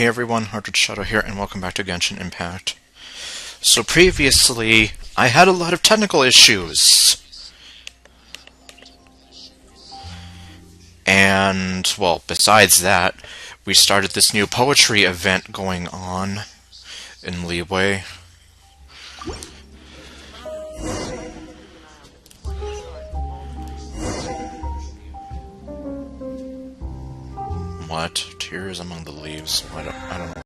Hey everyone, Hearted Shadow here, and welcome back to Genshin Impact. So previously, I had a lot of technical issues. And, well, besides that, we started this new poetry event going on in Leeway. What? Tears among the leaves? I don't know.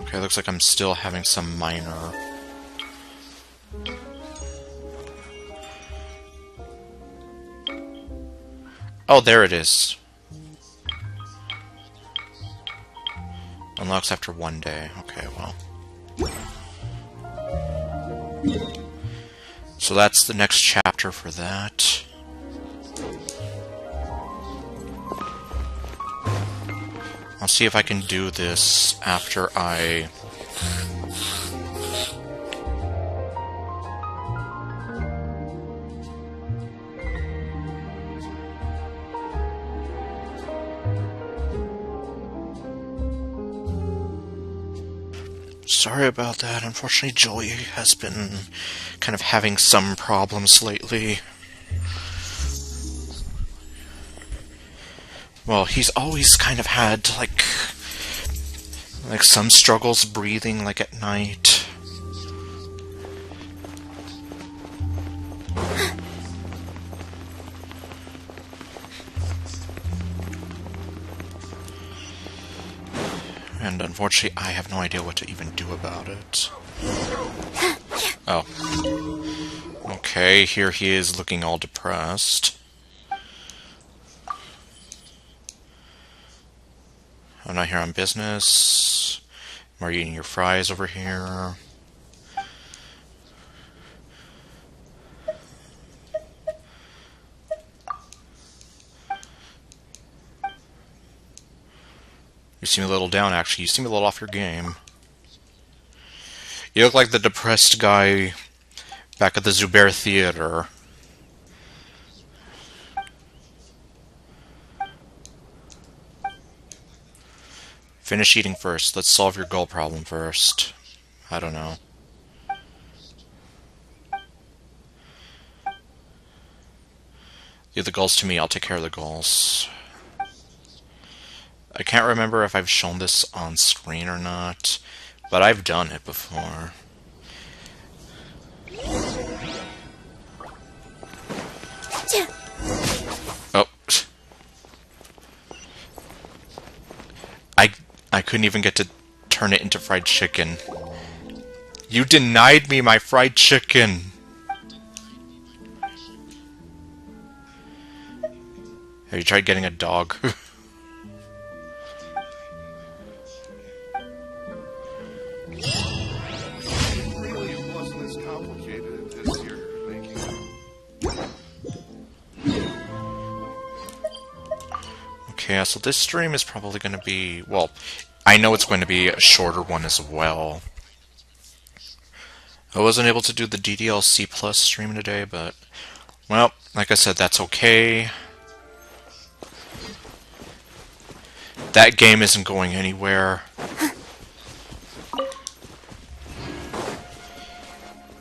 Okay, looks like I'm still having some minor. Oh, there it is. Unlocks after 1 day. Okay, well. So that's the next chapter for that. I'll see if I can do this after I... Sorry about that. Unfortunately, Joey has been kind of having some problems lately. Well, he's always kind of had, like some struggles breathing, like, at night. And unfortunately, I have no idea what to even do about it. Oh. Okay, here he is looking all depressed. I'm not here on business. Are you eating your fries over here? You seem a little down, actually. You seem a little off your game. You look like the depressed guy back at the Zubair Theater. Finish eating first. Let's solve your goal problem first. I don't know. Leave the goals to me. I'll take care of the goals. I can't remember if I've shown this on screen or not, but I've done it before. Oh. I couldn't even get to turn it into fried chicken. You denied me my fried chicken! Have you tried getting a dog? Okay, so this stream is probably going to be, well, I know it's going to be a shorter one as well. I wasn't able to do the DDLC Plus stream today, but, well, like I said, that's okay. That game isn't going anywhere.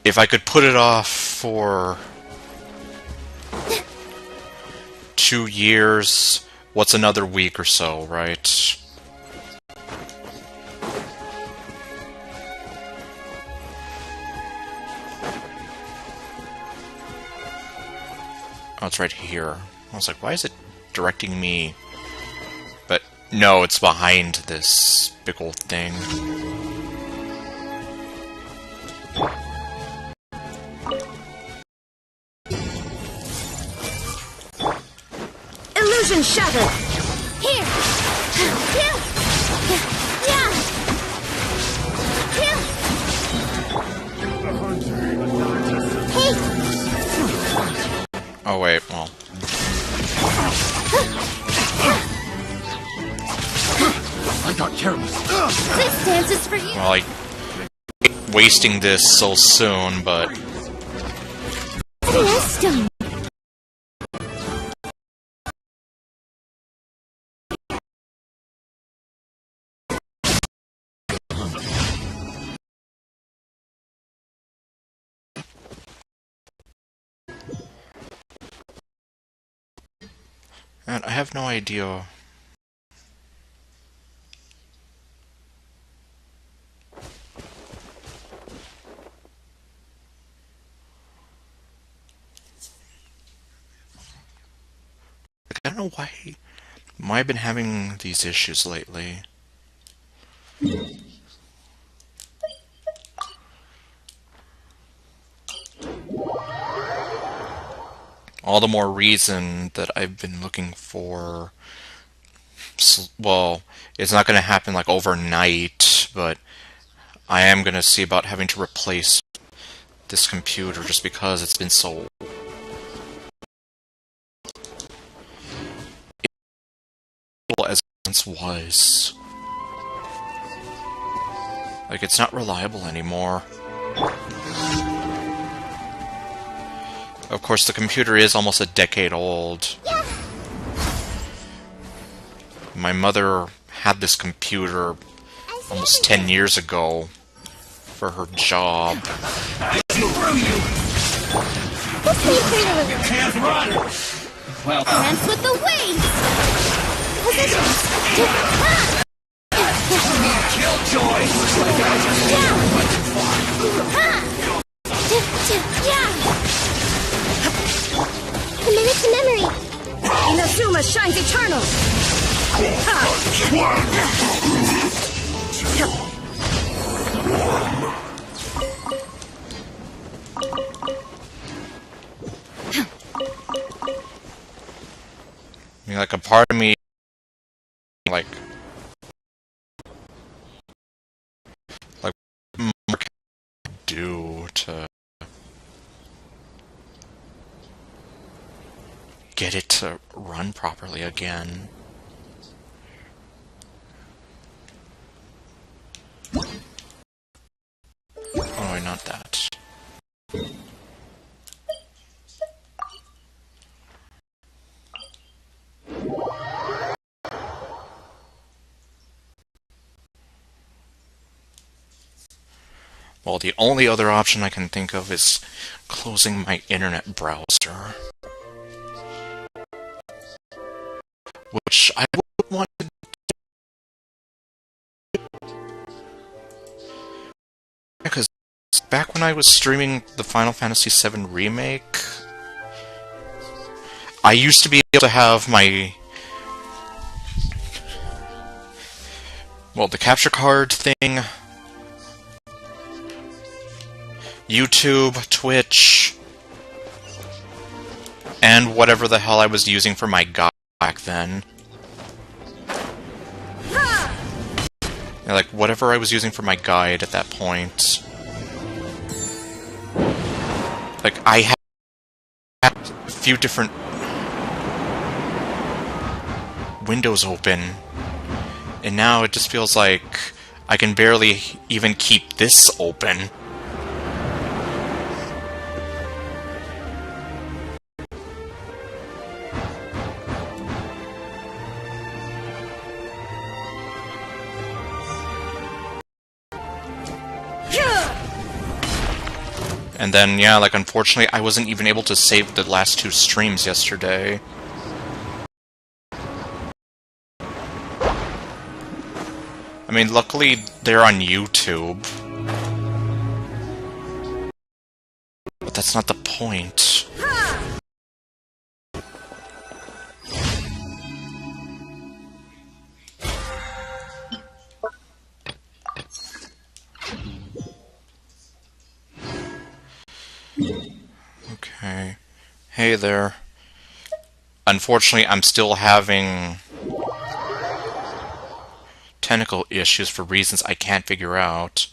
If I could put it off for 2 years, what's another week or so, right? Oh, it's right here. I was like, why is it directing me? But no, it's behind this big old thing. Illusion shattered! Here! Here! Yeah! Here! Hey! Oh wait, well. I got careless. This dance is for you! Well, I wasting this so soon, but... Stone! And I have no idea. I don't know why I've been having these issues lately. All the more reason that I've been looking for. Well, it's not going to happen like overnight, but I am going to see about having to replace this computer just because it's been so as it once was. Like, it's not reliable anymore. Of course, the computer is almost a decade old. Yeah. My mother had this computer almost 10 years ago for her job. This way through the Can't run! Well, dance with the waves. Positions. Ha! Killjoy! Ha! Yeah. Committed to memory. Inazuma shines eternal. I mean, like, a part of me, like what more can I do to get it to run properly again? Oh no, not that. Well, the only other option I can think of is closing my internet browser. Which I would want to do. Because back when I was streaming the Final Fantasy VII Remake, I used to be able to have my... well, the capture card thing, YouTube, Twitch, and whatever the hell I was using for my guide back then. Yeah, like, whatever I was using for my guide at that point. Like, I had a few different windows open, and now it just feels like I can barely even keep this open. And then, yeah, like, unfortunately, I wasn't even able to save the last 2 streams yesterday. I mean, luckily, they're on YouTube. But that's not the point. Okay. Hey there. Unfortunately, I'm still having technical issues for reasons I can't figure out.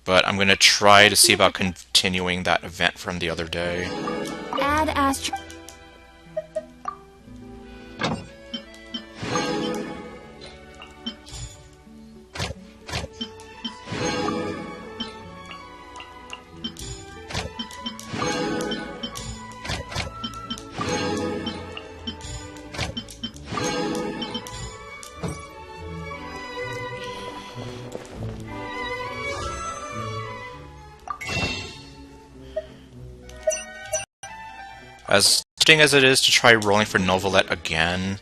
But I'm gonna try to see about continuing that event from the other day. Add astro. As tempting as it is to try rolling for Novelette again...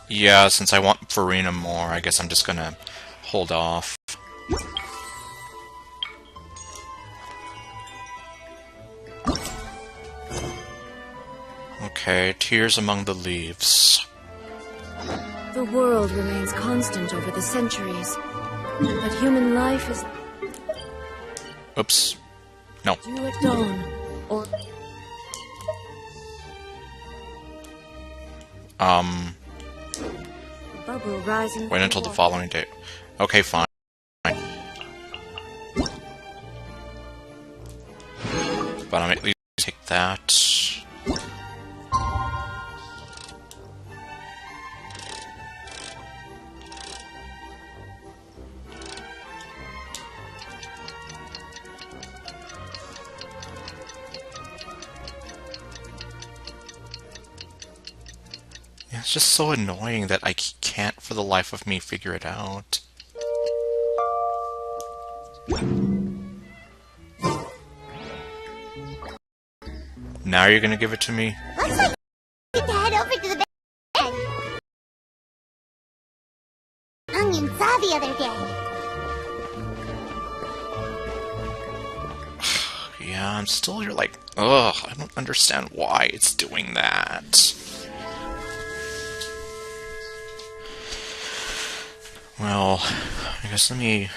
Yeah, since I want Farina more, I guess I'm just gonna hold off. Okay, Tears Among the Leaves. The world remains constant over the centuries, but human life is Oops. No. due at dawn, or bubble rising. Wait until the following day. Okay, fine. But I'm at least take that. Yeah, it's just so annoying that I can't for the life of me figure it out. Now you're gonna give it to me? Looks like we need to head over to the bed. Onion saw the other day. Yeah, I'm still here like, ugh, I don't understand why it's doing that. Well, I guess let me...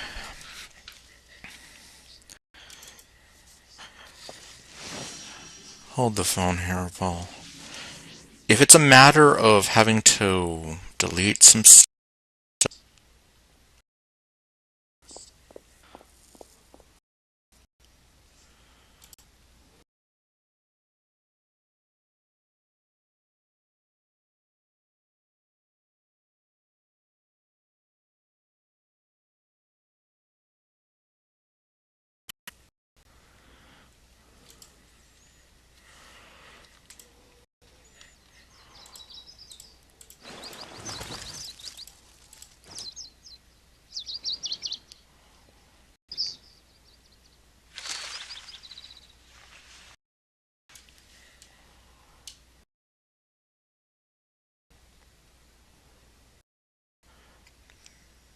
hold the phone here, Paul. If it's a matter of having to delete some stuff...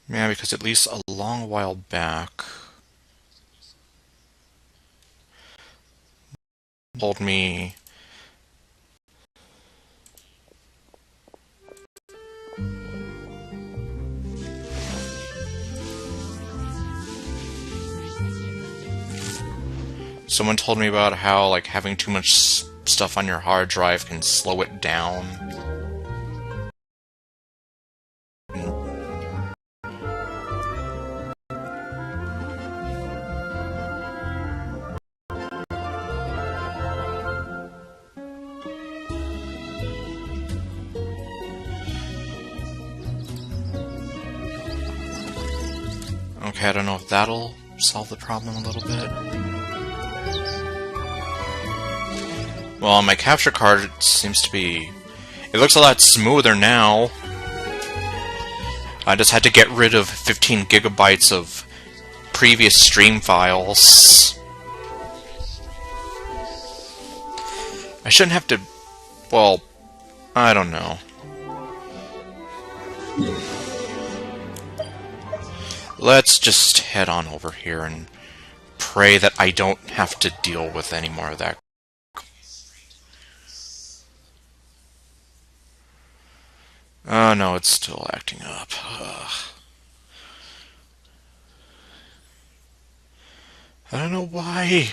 Yeah, because at least a long while back... told me... Someone told me about how, like, having too much stuff on your hard drive can slow it down. Okay, I don't know if that'll solve the problem a little bit. Well, my capture card seems to be... it looks a lot smoother now. I just had to get rid of 15 gigabytes of previous stream files. I shouldn't have to... well, I don't know. Let's just head on over here and pray that I don't have to deal with any more of that. Oh no, it's still acting up. Ugh. I don't know why.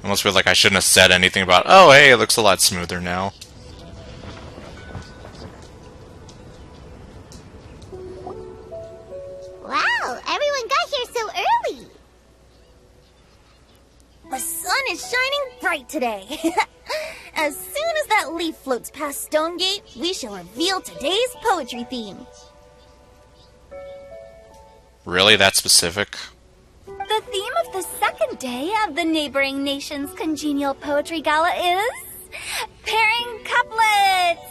Almost feel like I shouldn't have said anything about, oh hey, it looks a lot smoother now. Wow, everyone got here so early. The sun is shining bright today. As soon as as that leaf floats past Stonegate, we shall reveal today's poetry theme. Really? That specific? The theme of the second day of the neighboring nation's congenial poetry gala is pairing couplets.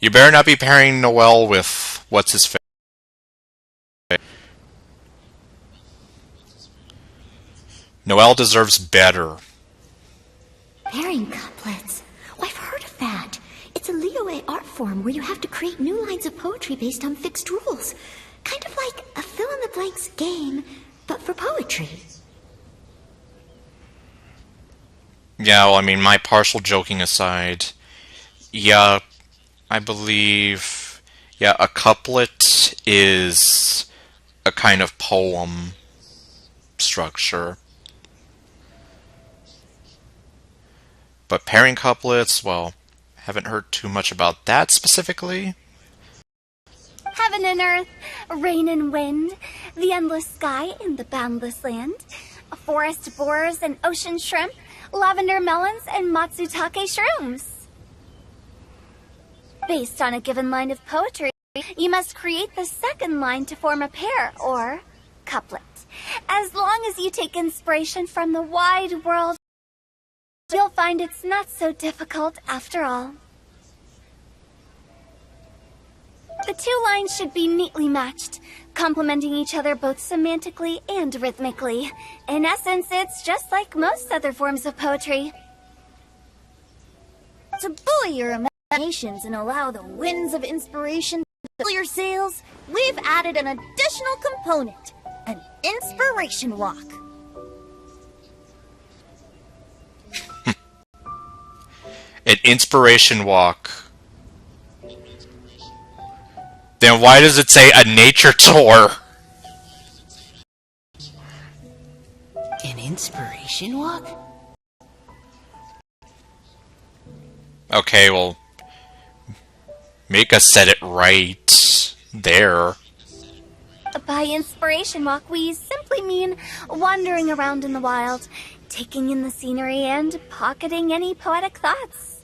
You better not be pairing Noel with what's his face. Noel deserves better. Pairing couplets. Oh, I've heard of that. It's a Liyue art form where you have to create new lines of poetry based on fixed rules. Kind of like a fill-in-the-blanks game, but for poetry. Yeah, well, I mean, my partial joking aside, yeah, I believe, yeah, a couplet is a kind of poem structure. But pairing couplets, well, haven't heard too much about that specifically. Heaven and earth, rain and wind, the endless sky and the boundless land, forest boars and ocean shrimp, lavender melons and matsutake shrooms. Based on a given line of poetry, you must create the second line to form a pair, or couplet. As long as you take inspiration from the wide world, you'll find it's not so difficult after all. The two lines should be neatly matched, complementing each other both semantically and rhythmically. In essence, it's just like most other forms of poetry. To buoy your imaginations and allow the winds of inspiration to fill your sails, we've added an additional component, an inspiration walk. An inspiration walk. Then why does it say a nature tour? An inspiration walk? Okay, well, Mika said it right there. By inspiration walk, we simply mean wandering around in the wild, taking in the scenery and pocketing any poetic thoughts.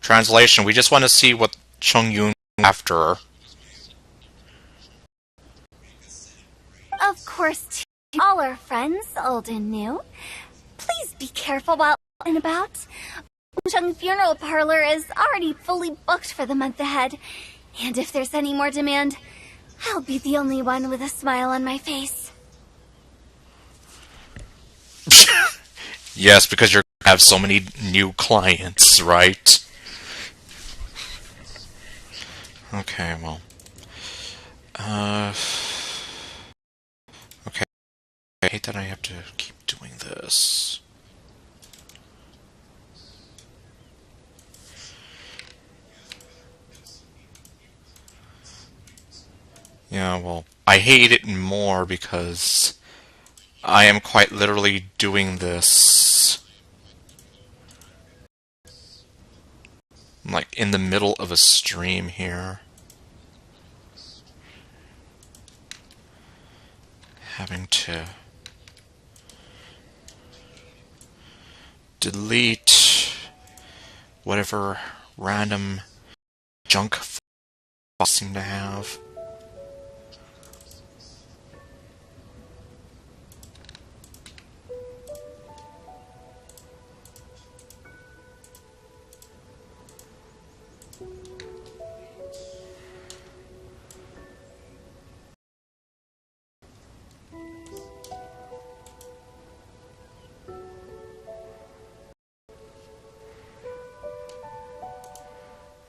Translation, we just want to see what Chung Yoon after. Of course, to all our friends, old and new, please be careful while out and about. Chung Funeral Parlor is already fully booked for the month ahead, and if there's any more demand, I'll be the only one with a smile on my face. Yes, because you're gonna have so many new clients, right? Okay, well. Okay. I hate that I have to keep doing this. Yeah, well, I hate it more because I am quite literally doing this like in the middle of a stream here. Having to delete whatever random junk I seem to have.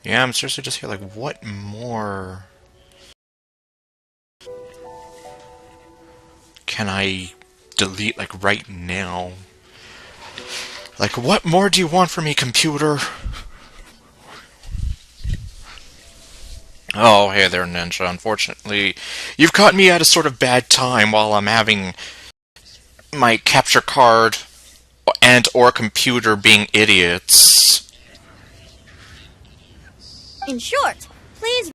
Yeah, I'm seriously just here like, what more can I delete, like, right now? Like, what more do you want from me, computer? Oh, hey there, Ninja. Unfortunately, you've caught me at a sort of bad time while I'm having my capture card and or computer being idiots. In short, please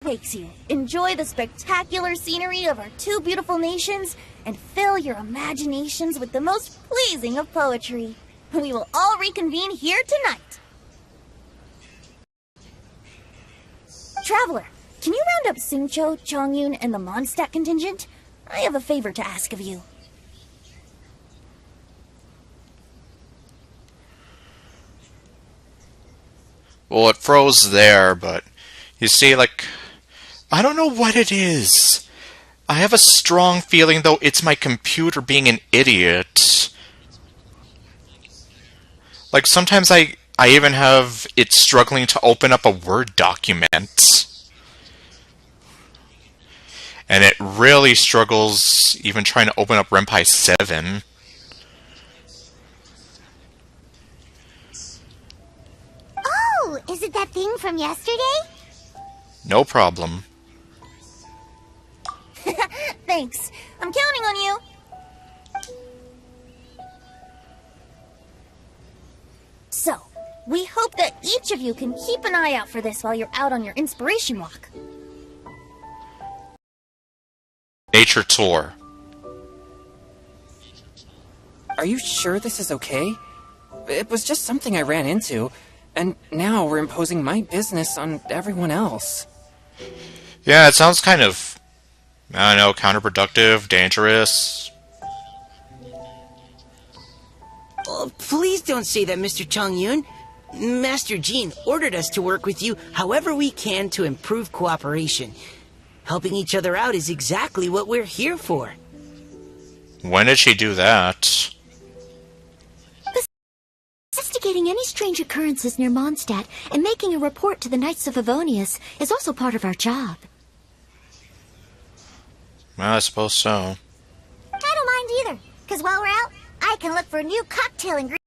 takes you. Enjoy the spectacular scenery of our two beautiful nations and fill your imaginations with the most pleasing of poetry. We will all reconvene here tonight. Traveler, can you round up Xingqiu, Chongyun, and the Mondstadt contingent? I have a favor to ask of you. Well, it froze there, but you see, like, I don't know what it is. I have a strong feeling, though, it's my computer being an idiot. Like, sometimes I even have it struggling to open up a Word document. And it really struggles even trying to open up Renpai 7. Oh, is it that thing from yesterday? No problem. Thanks. I'm counting on you. So, we hope that each of you can keep an eye out for this while you're out on your inspiration walk. Nature tour. Are you sure this is okay? It was just something I ran into, and now we're imposing my business on everyone else. Yeah, it sounds kind of, I don't know, counterproductive, dangerous. Oh, please don't say that, Mr. Chongyun. Master Jean ordered us to work with you however we can to improve cooperation. Helping each other out is exactly what we're here for. When did she do that? Investigating any strange occurrences near Mondstadt and making a report to the Knights of Avonius is also part of our job. Well, I suppose so. I don't mind either, because while we're out, I can look for new cocktail ingredients.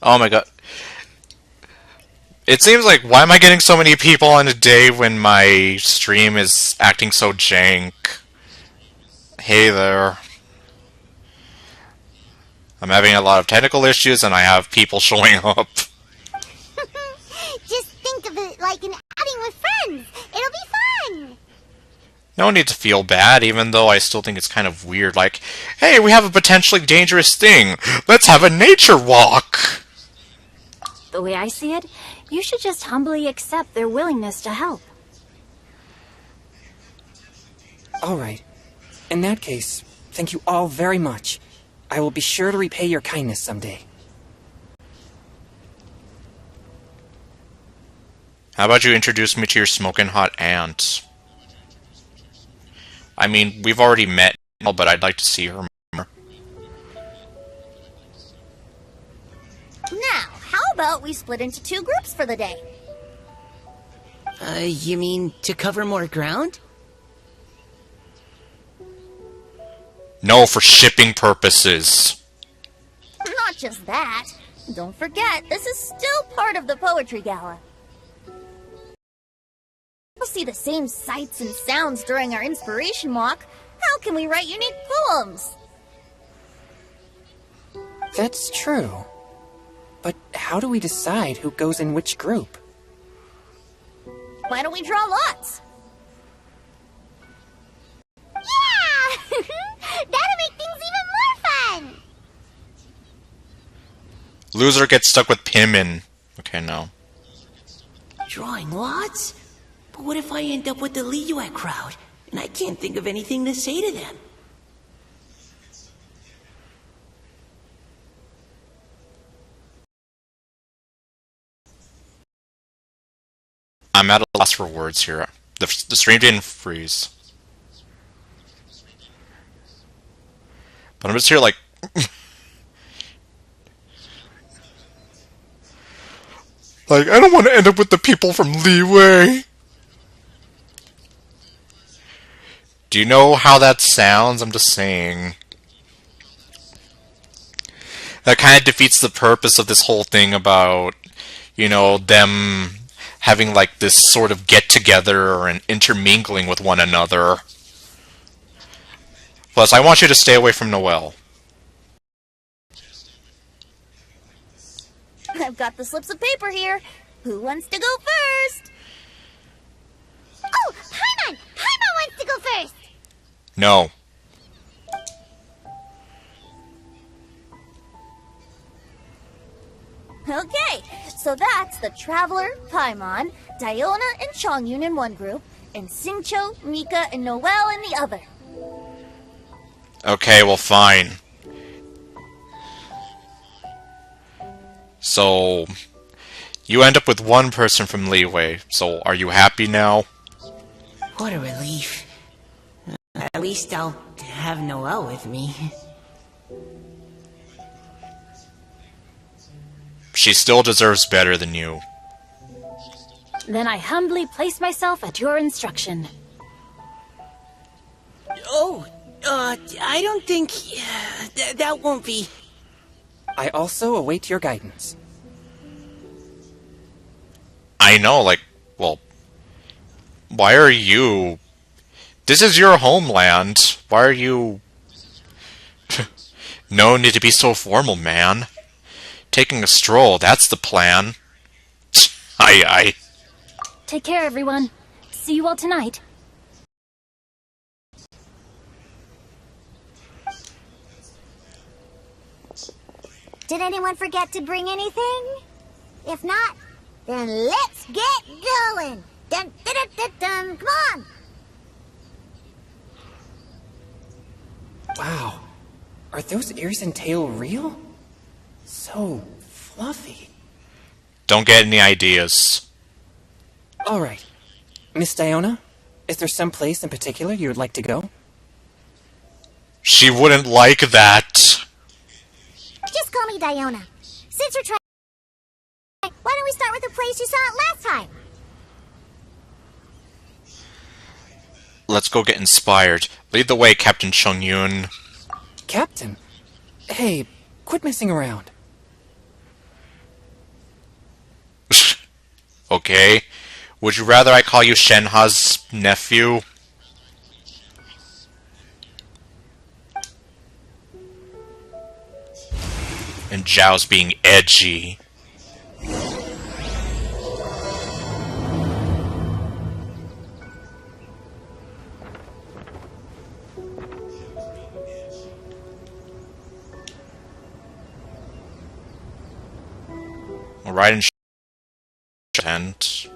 Oh my god. It seems like, why am I getting so many people on a day when my stream is acting so jank? Hey there. I'm having a lot of technical issues and I have people showing up. Just think of it like an outing with friends. It'll be fun. No need to feel bad, even though I still think it's kind of weird. Like, hey, we have a potentially dangerous thing. Let's have a nature walk. The way I see it, you should just humbly accept their willingness to help. Alright. In that case, thank you all very much. I will be sure to repay your kindness someday. How about you introduce me to your smoking hot aunt? I mean, we've already met, but I'd like to see her more. Now, how about we split into two groups for the day? You mean to cover more ground? No, for shipping purposes. Not just that. Don't forget, this is still part of the Poetry Gala. We'll see the same sights and sounds during our inspiration walk. How can we write unique poems? That's true. But how do we decide who goes in which group? Why don't we draw lots? Yeah! That'll make things even more fun. Loser gets stuck with Pimin. Okay, no. Drawing lots? But what if I end up with the Liyue crowd, and I can't think of anything to say to them? I'm at a loss for words here. The stream didn't freeze. But I'm just here like... like, I don't want to end up with the people from Liyue. Do you know how that sounds? I'm just saying. That kind of defeats the purpose of this whole thing about, you know, them having like this sort of get-together and intermingling with one another. Plus, I want you to stay away from Noelle. I've got the slips of paper here. Who wants to go first? Oh, Paimon! Paimon wants to go first! No. Okay, so that's the Traveler, Paimon, Diona, and Chongyun in one group, and Xingqiu, Mika, and Noelle in the other. Okay, well, fine. So, you end up with one person from Leeway. So, are you happy now? What a relief. At least I'll have Noelle with me. She still deserves better than you. Then I humbly place myself at your instruction. Oh, I don't think... that won't be... I also await your guidance. I know, like, well, why are you... This is your homeland. Why are you... No need to be so formal, man. Taking a stroll, that's the plan. Aye. Take care, everyone. See you all tonight. Did anyone forget to bring anything? If not, then let's get going! Dun, dun, dun, dun, dun. Come on! Wow. Are those ears and tail real? So fluffy. Don't get any ideas. Alright. Miss Diona, is there some place in particular you would like to go? She wouldn't like that. Just call me Diona. Since we're trying, why don't we start with the place you saw it last time? Let's go get inspired. Lead the way, Captain Chongyun. Captain? Hey, quit messing around. Okay. Would you rather I call you Shenha's nephew? And Zhao's being edgy. Right in tent.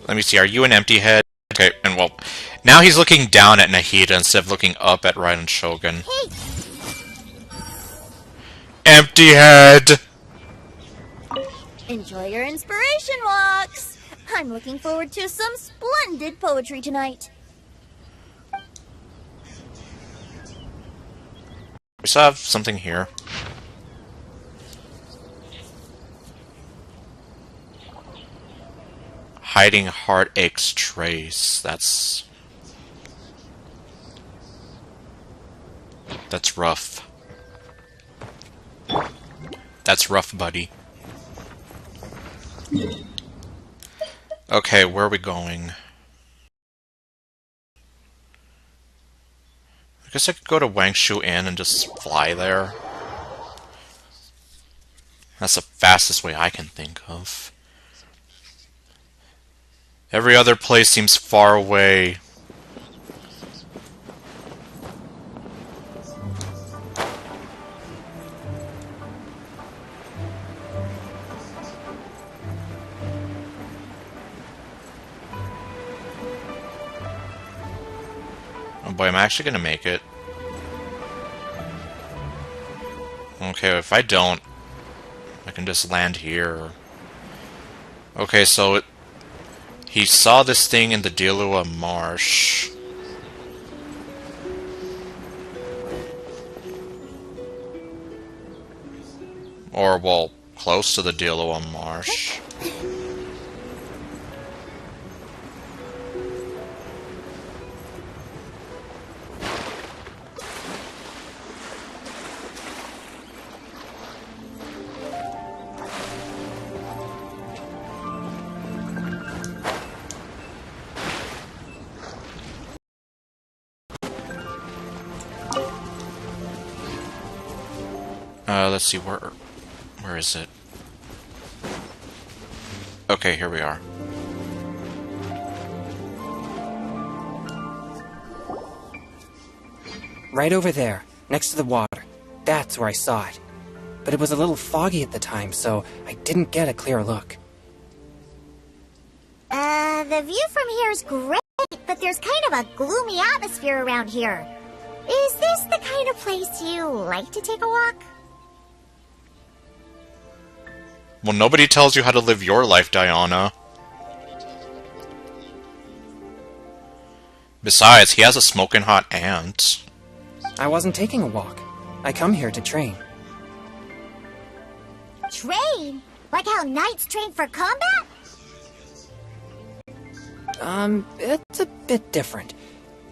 Let me see, are you an empty head? Okay, and well, now he's looking down at Nahida instead of looking up at Raiden Shogun. Hey, Empty head! Enjoy your inspiration walks! I'm looking forward to some splendid poetry tonight. We still have something here. Hiding heartache's trace. That's rough. That's rough, buddy. Okay, where are we going? I guess I could go to Wangshu Inn and just fly there. That's the fastest way I can think of. Every other place seems far away. Oh boy, I'm actually gonna make it. Okay, if I don't, I can just land here. Okay, so he saw this thing in the Dilua Marsh. Or, well, close to the Dilua Marsh. Let's see, where is it? Okay, here we are. Right over there, next to the water. That's where I saw it. But it was a little foggy at the time, so I didn't get a clear look. The view from here is great, but there's kind of a gloomy atmosphere around here. Is this the kind of place you like to take a walk? Well, nobody tells you how to live your life, Diana. Besides, he has a smoking hot aunt. I wasn't taking a walk. I come here to train. Train? Like how knights train for combat? It's a bit different.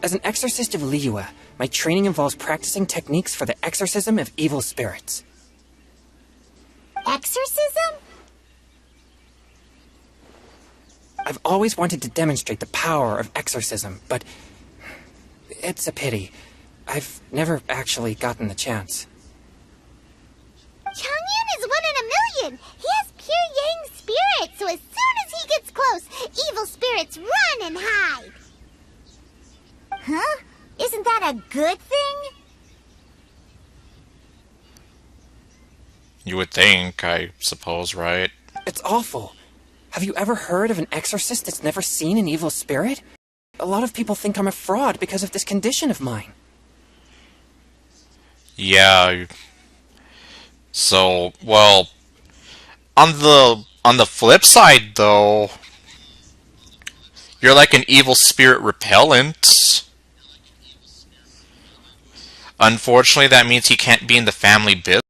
As an exorcist of Liyue, my training involves practicing techniques for the exorcism of evil spirits. Exorcism? I've always wanted to demonstrate the power of exorcism, but it's a pity. I've never actually gotten the chance. Changyun is 1 in a million. He has pure yang spirit, so as soon as he gets close, evil spirits run and hide. Huh? Isn't that a good thing? You would think, I suppose, right? It's awful. Have you ever heard of an exorcist that's never seen an evil spirit? A lot of people think I'm a fraud because of this condition of mine. Yeah. So, well, on the flip side, though, you're like an evil spirit repellent. Unfortunately, that means he can't be in the family business.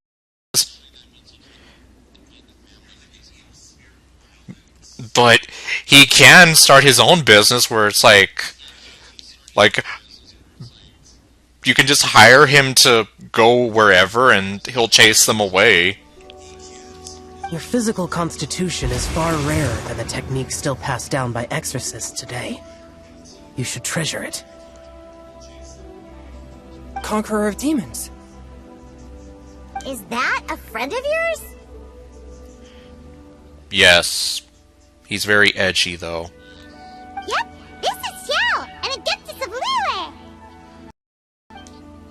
But he can start his own business where it's like you can just hire him to go wherever and he'll chase them away. Your physical constitution is far rarer than the techniques still passed down by exorcists today. You should treasure it. Conqueror of demons. Is that a friend of yours? Yes. He's very edgy, though. Yep, this is Xiao, an Adeptus of Liyue.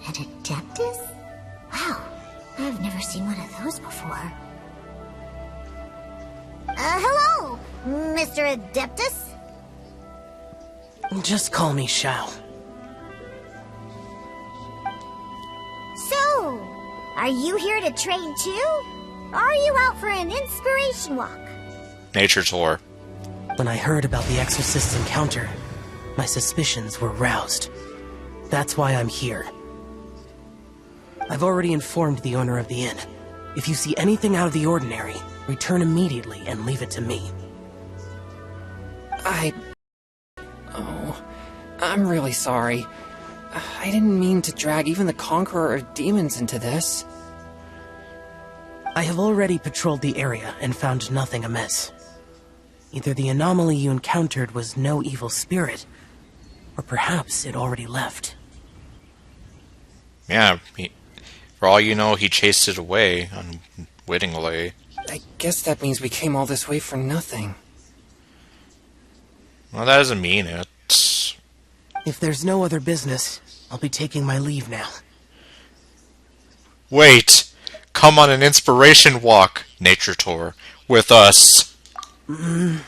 An Adeptus? Wow, I've never seen one of those before. Hello, Mr. Adeptus? Just call me Xiao. So, are you here to train too? Or are you out for an inspiration walk? Nature tour. When I heard about the exorcist's encounter, my suspicions were roused. That's why I'm here. I've already informed the owner of the inn. If you see anything out of the ordinary, return immediately and leave it to me. I'm really sorry. I didn't mean to drag even the Conqueror of Demons into this. I have already patrolled the area and found nothing amiss. Either the anomaly you encountered was no evil spirit, or perhaps it already left. Yeah, for all you know, he chased it away unwittingly. I guess that means we came all this way for nothing. Well, that doesn't mean it. If there's no other business, I'll be taking my leave now. Wait! Come on an inspiration walk, nature tour, with us. But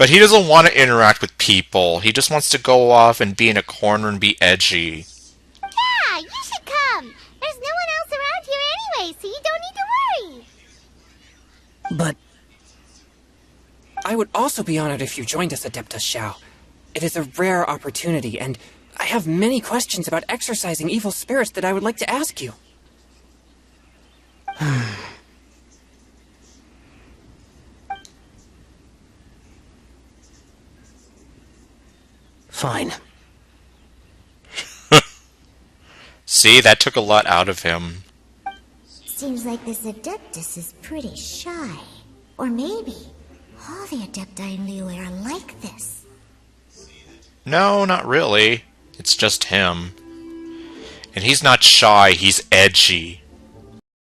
he doesn't want to interact with people. He just wants to go off and be in a corner and be edgy. Yeah, you should come. There's no one else around here anyway, so you don't need to worry. But I would also be honored if you joined us, Adeptus Xiao. It is a rare opportunity, and I have many questions about exorcising evil spirits that I would like to ask you. fine. See, that took a lot out of him. Seems like this Adeptus is pretty shy. Or maybe all the Adepti in Liyue are like this. No, not really. It's just him. And he's not shy, he's edgy.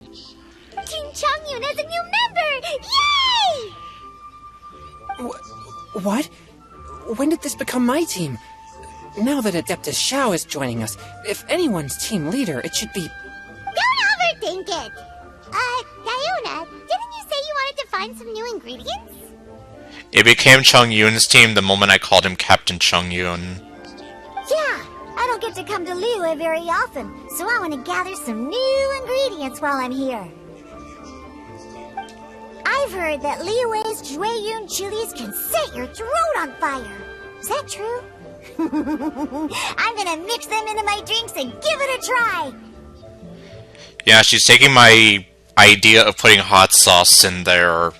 Team Changyun is a new member! Yay! What? When did this become my team? Now that Adeptus Xiao is joining us, if anyone's team leader, it should be... Don't overthink it! Diona, didn't you say you wanted to find some new ingredients? It became Chung Yun's team the moment I called him Captain Chung Yun. Yeah, I don't get to come to Liyue very often, so I want to gather some new ingredients while I'm here. I've heard that Liyue's Jueyun chilies can set your throat on fire. Is that true? I'm gonna mix them into my drinks and give it a try. Yeah, she's taking my idea of putting hot sauce in there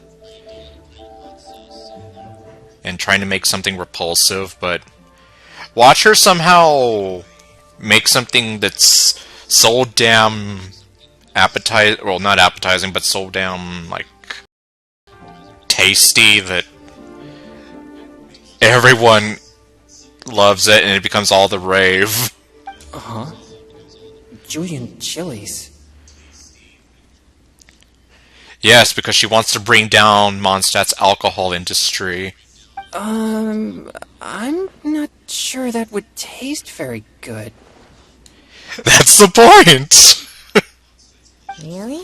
and trying to make something repulsive, but watch her somehow make something that's so damn appetizing, well, not appetizing, but so damn, like, tasty that everyone loves it and it becomes all the rave. Uh-huh. Julian chilies. Yes, because she wants to bring down Mondstadt's alcohol industry. I'm not sure that would taste very good. That's the point! Really?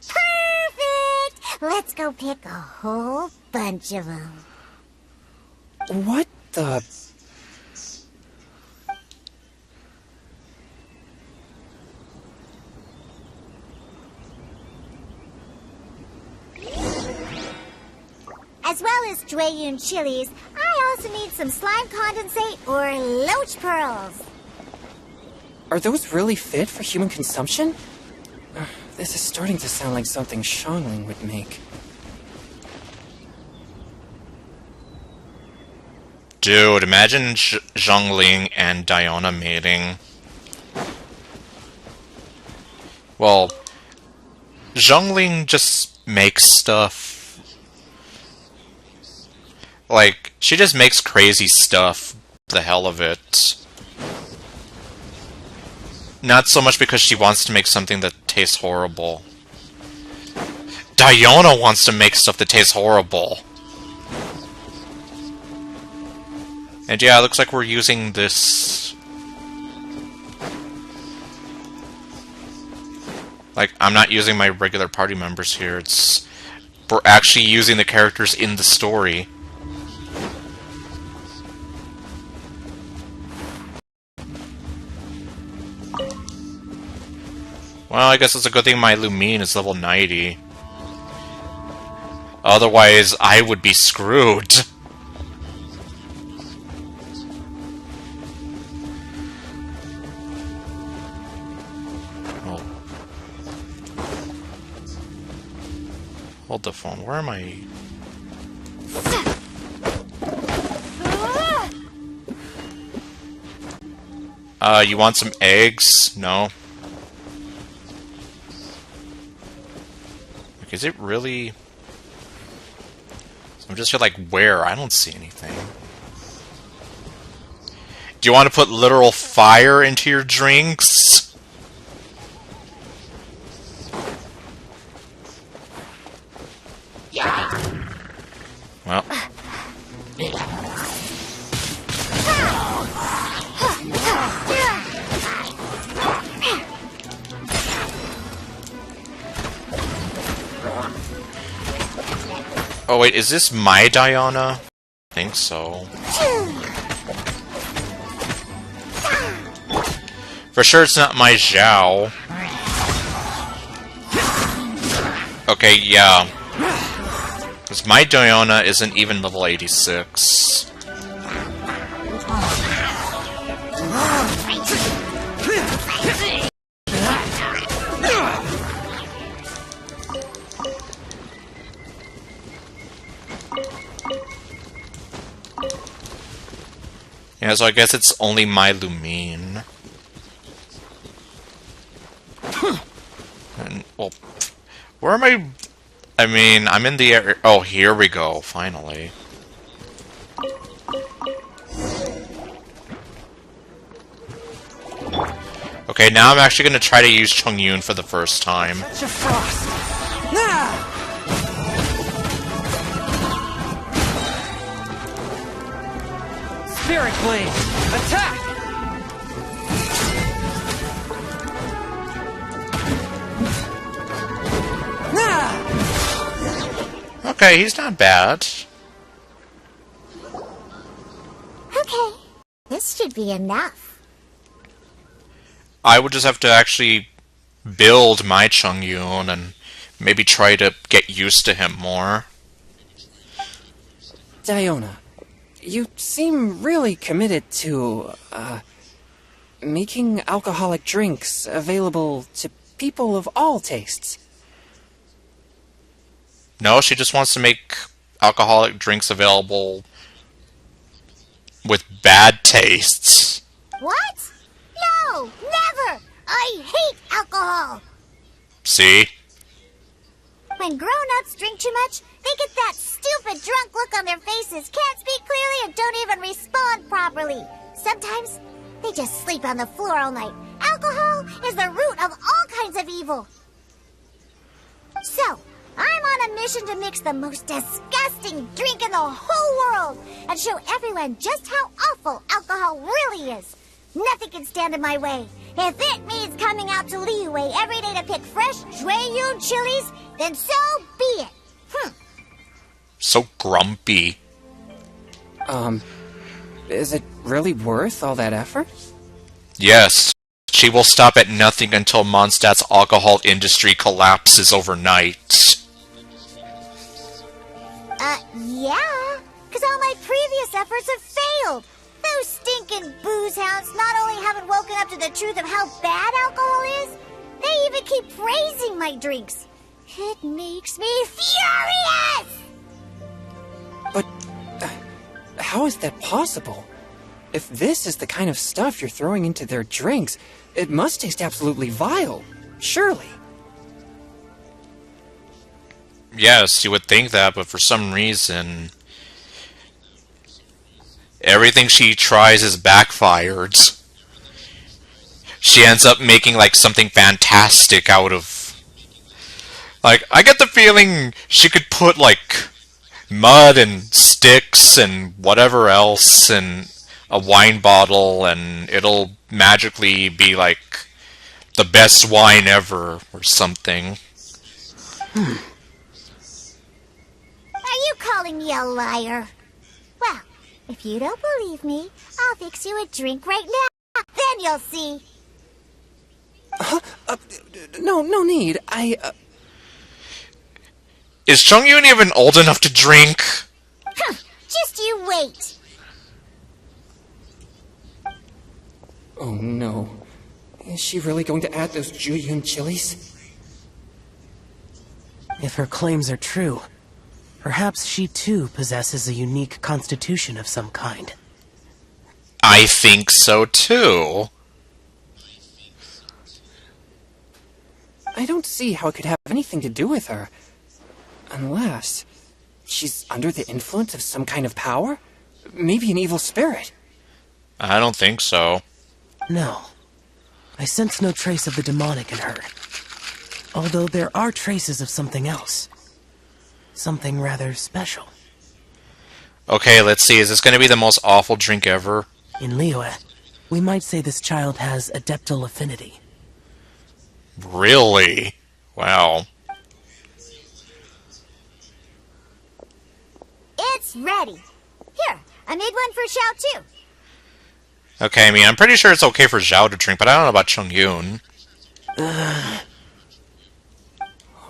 Perfect! Let's go pick a whole bunch of them. What the... As well as Jueyun chilies, I also need some slime condensate or loach pearls. Are those really fit for human consumption? This is starting to sound like something Xiangling would make. Dude, imagine Zhongling and Diona mating. Well, Zhongling just makes stuff. Like, she just makes crazy stuff, the hell of it. Not so much because she wants to make something that tastes horrible. Diona wants to make stuff that tastes horrible. And yeah, it looks like we're using this... Like, I'm not using my regular party members here, it's... We're actually using the characters in the story. Well, I guess it's a good thing my Lumine is level 90. Otherwise, I would be screwed. Oh. Hold the phone. Where am I? You want some eggs? No. Is it really... So I'm just here like, where? I don't see anything. Do you want to put literal fire into your drinks? Well... Oh wait, is this my Diana? I think so. For sure it's not my Zhao. Okay, yeah. Because my Diana isn't even level 86. Yeah, so I guess it's only my Lumine. And, well, where am I? I mean, I'm in the area. Oh, here we go, finally. Okay, now I'm actually going to try to use Chongyun for the first time. Catch a frost! Ah! Spirit Blade! Attack! Ah! Okay, he's not bad. Okay, this should be enough. I would just have to actually build my Chongyun and maybe try to get used to him more. Diona, you seem really committed to, making alcoholic drinks available to people of all tastes. No, she just wants to make alcoholic drinks available with bad tastes. What? No, never! I hate alcohol! See? When grown-ups drink too much, they get that stupid drunk look on their faces, can't speak clearly, and don't even respond properly. Sometimes, they just sleep on the floor all night. Alcohol is the root of all kinds of evil. So, I'm on a mission to mix the most disgusting drink in the whole world and show everyone just how awful alcohol really is. Nothing can stand in my way. If it means coming out to Liyue every day to pick fresh Jueyun chilies, then so be it. So grumpy. Is it really worth all that effort? Yes, she will stop at nothing until Mondstadt's alcohol industry collapses overnight. Yeah, because all my previous efforts have failed. Those stinking booze hounds not only haven't woken up to the truth of how bad alcohol is, they even keep praising my drinks. It makes me furious! But how is that possible? If this is the kind of stuff you're throwing into their drinks, it must taste absolutely vile. Surely. Yes, you would think that, but for some reason, everything she tries is backfired. She ends up making like something fantastic out of... Like, I get the feeling she could put like mud and sticks and whatever else in a wine bottle and it'll magically be like the best wine ever or something. Are you calling me a liar? Well, if you don't believe me, I'll fix you a drink right now. Then you'll see. No need. Is Chongyun even old enough to drink? Just you wait. Oh no. Is she really going to add those Jueyun chilies? If her claims are true, perhaps she too possesses a unique constitution of some kind. I think so too. I don't see how it could have anything to do with her. Unless she's under the influence of some kind of power? Maybe an evil spirit. I don't think so. No. I sense no trace of the demonic in her. Although there are traces of something else. Something rather special. Okay, let's see. Is this going to be the most awful drink ever? In Liyue, we might say this child has adeptal affinity. Really? Wow. It's ready. Here, I made one for Xiao too. Okay, I mean, I'm pretty sure it's okay for Zhao to drink, but I don't know about Chongyun.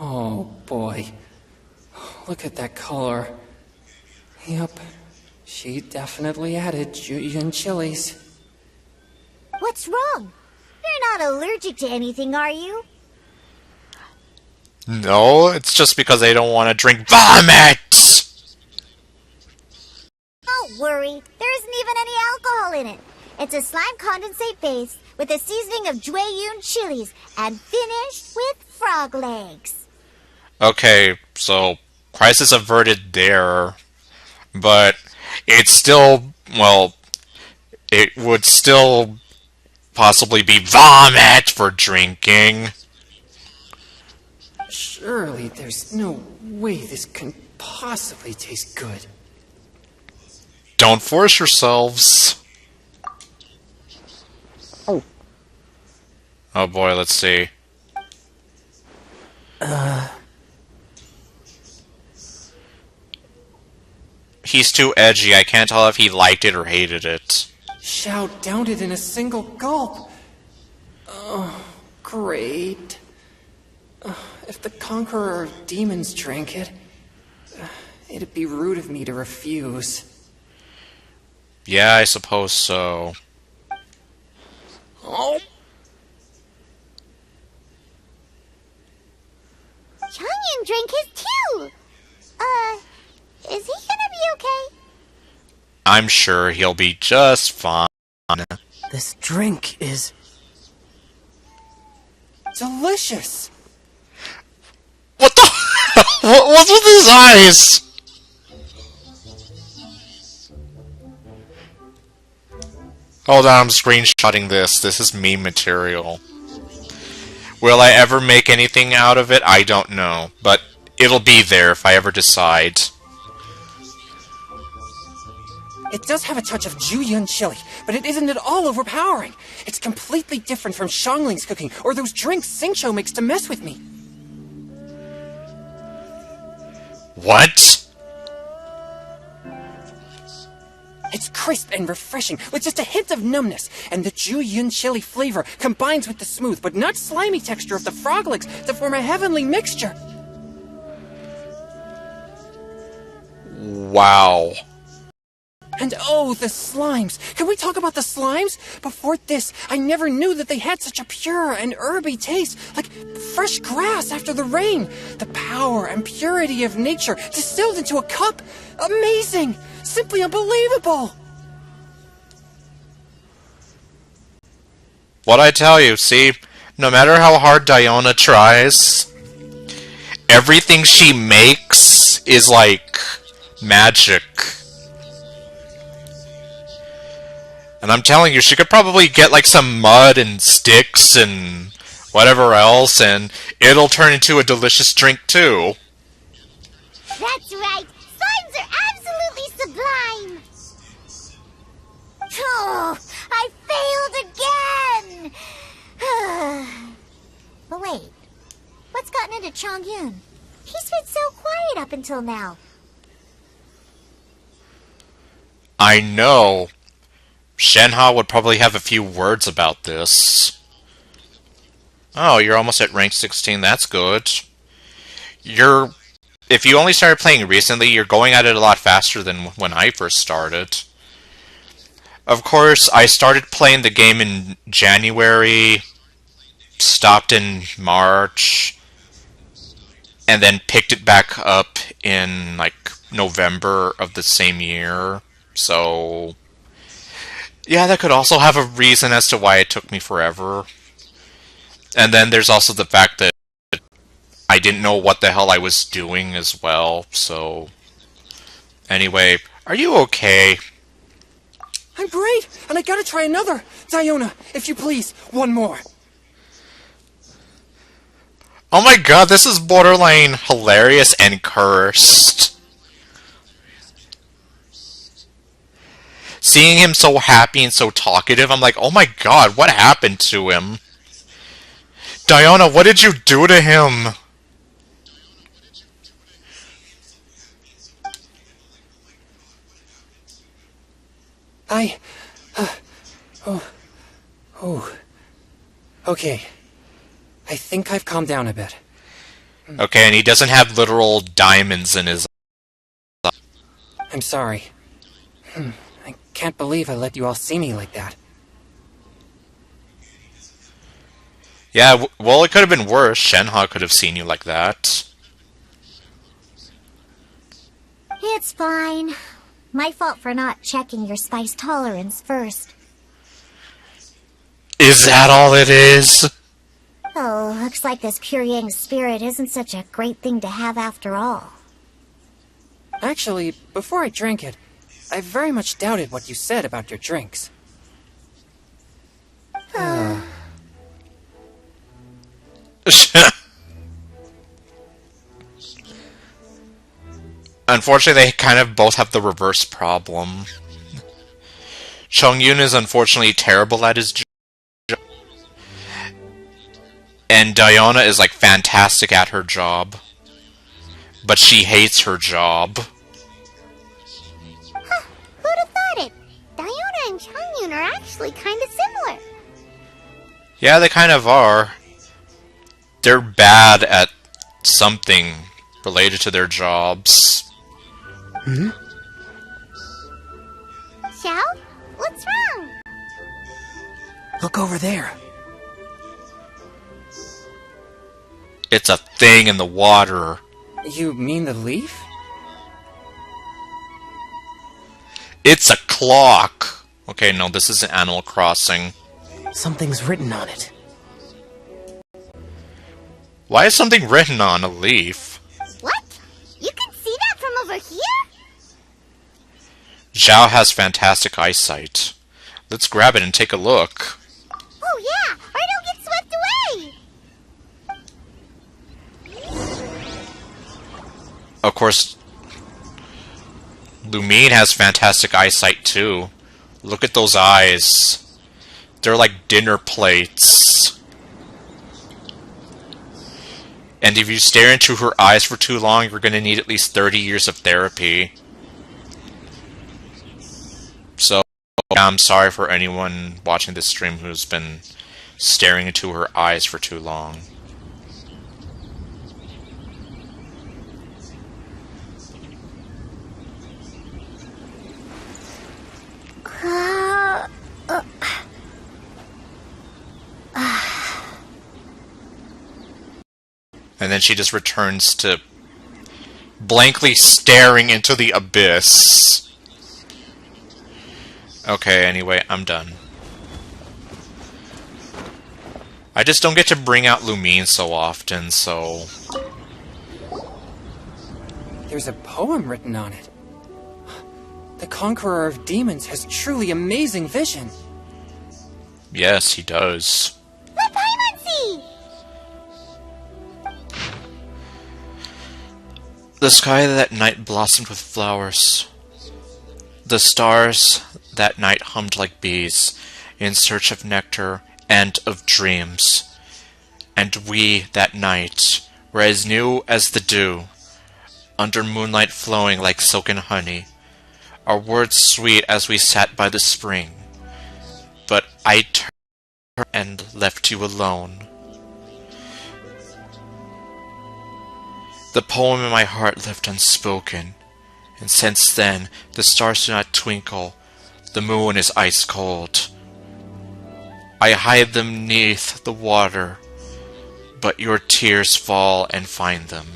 Oh boy. Look at that color. Yep. She definitely added Jueyun chilies. What's wrong? You're not allergic to anything, are you? No, it's just because they don't want to drink vomit! Don't worry, there isn't even any alcohol in it. It's a slime condensate base with a seasoning of Jueyun chilies and finished with frog legs. Okay, so crisis averted there, but it's still, well, it would still possibly be vomit for drinking. Surely there's no way this can possibly taste good. Don't force yourselves. Oh boy, let's see. He's too edgy. I can't tell if he liked it or hated it. Xiao downed it in a single gulp. Oh, great. If the Conqueror of Demons drank it, it'd be rude of me to refuse. Yeah, I suppose so. Oh. Chongyun drank his too! Is he gonna be okay? I'm sure he'll be just fine. This drink is... Delicious! What the? What's with his eyes? Hold on, I'm screenshotting this. This is meme material. Will I ever make anything out of it? I don't know. But it'll be there if I ever decide. It does have a touch of Jueyun chili, but it isn't at all overpowering. It's completely different from Xiangling's cooking, or those drinks Xingqiu makes to mess with me. What? It's crisp and refreshing, with just a hint of numbness, and the Jueyun chili flavor combines with the smooth but not slimy texture of the frog legs to form a heavenly mixture. Wow. And oh, the slimes! Can we talk about the slimes? Before this, I never knew that they had such a pure and herby taste, like fresh grass after the rain. The power and purity of nature distilled into a cup. Amazing! Simply unbelievable! What I tell you, see, no matter how hard Diona tries, everything she makes is like magic. And I'm telling you, she could probably get like some mud and sticks and whatever else, and it'll turn into a delicious drink too. That's right! Slimes are absolutely sublime! Oh, I failed again! But wait, what's gotten into Chongyun? He's been so quiet up until now. I know. Shenhe would probably have a few words about this. Oh, you're almost at rank 16. That's good. If you only started playing recently, you're going at it a lot faster than when I first started. Of course, I started playing the game in January, stopped in March, and then picked it back up in like November of the same year. So yeah, that could also have a reason as to why it took me forever. And then there's also the fact that I didn't know what the hell I was doing as well, so... Anyway, are you okay? I'm great, and I gotta try another. Diona, if you please, one more. Oh my god, this is borderline hilarious and cursed. Seeing him so happy and so talkative, I'm like, oh my god, what happened to him? Diona, what did you do to him? Okay. I think I've calmed down a bit. Okay, and he doesn't have literal diamonds in his... I'm sorry. I can't believe I let you all see me like that. Yeah, well, it could have been worse. Shenhe could have seen you like that. It's fine. My fault for not checking your spice tolerance first. Is that all it is? Oh, looks like this pure yang spirit isn't such a great thing to have after all. Actually, before I drank it, I very much doubted what you said about your drinks. Unfortunately, they kind of both have the reverse problem. Chongyun is unfortunately terrible at his job, and Diana is like fantastic at her job, but she hates her job. Huh, who'd have thought it? Diona and Changyun are actually kind of similar. Yeah, they kind of are. They're bad at something related to their jobs. Xiao? What's wrong? Look over there. It's a thing in the water. You mean the leaf? It's a clock. Okay, no, this isn't Animal Crossing. Something's written on it. Why is something written on a leaf? What? You can see that from over here? Zhao has fantastic eyesight. Let's grab it and take a look. Oh yeah, or it'll get swept away! Of course, Lumine has fantastic eyesight too. Look at those eyes. They're like dinner plates. And if you stare into her eyes for too long, you're going to need at least 30 years of therapy. So, I'm sorry for anyone watching this stream who's been staring into her eyes for too long. And then she just returns to blankly staring into the abyss. Okay, anyway, I'm done. I just don't get to bring out Lumine so often, so... There's a poem written on it. The Conqueror of Demons has truly amazing vision. Yes, he does. Let Paimon see! The sky that night blossomed with flowers. The stars that night hummed like bees, in search of nectar and of dreams. And we, that night, were as new as the dew, under moonlight flowing like silken honey, our words sweet as we sat by the spring. But I turned and left you alone. The poem in my heart left unspoken, and since then the stars do not twinkle, the moon is ice cold. I hide them neath the water, but your tears fall and find them.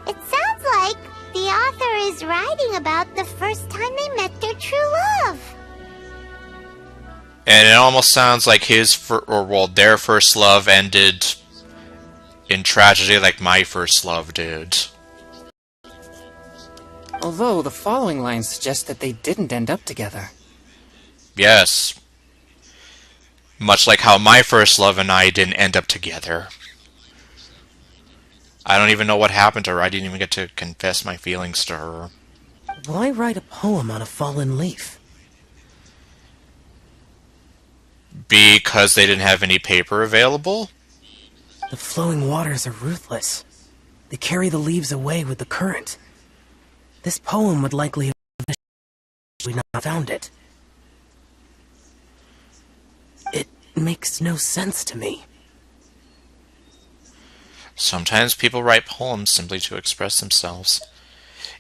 It sounds like the author is writing about the first time they met their true love. And it almost sounds like their first love ended in tragedy like my first love did. Although the following lines suggest that they didn't end up together. Yes. Much like how my first love and I didn't end up together. I don't even know what happened to her. I didn't even get to confess my feelings to her. Why write a poem on a fallen leaf? Because they didn't have any paper available? The flowing waters are ruthless. They carry the leaves away with the current. This poem would likely have vanished if we not found it. It makes no sense to me. Sometimes people write poems simply to express themselves.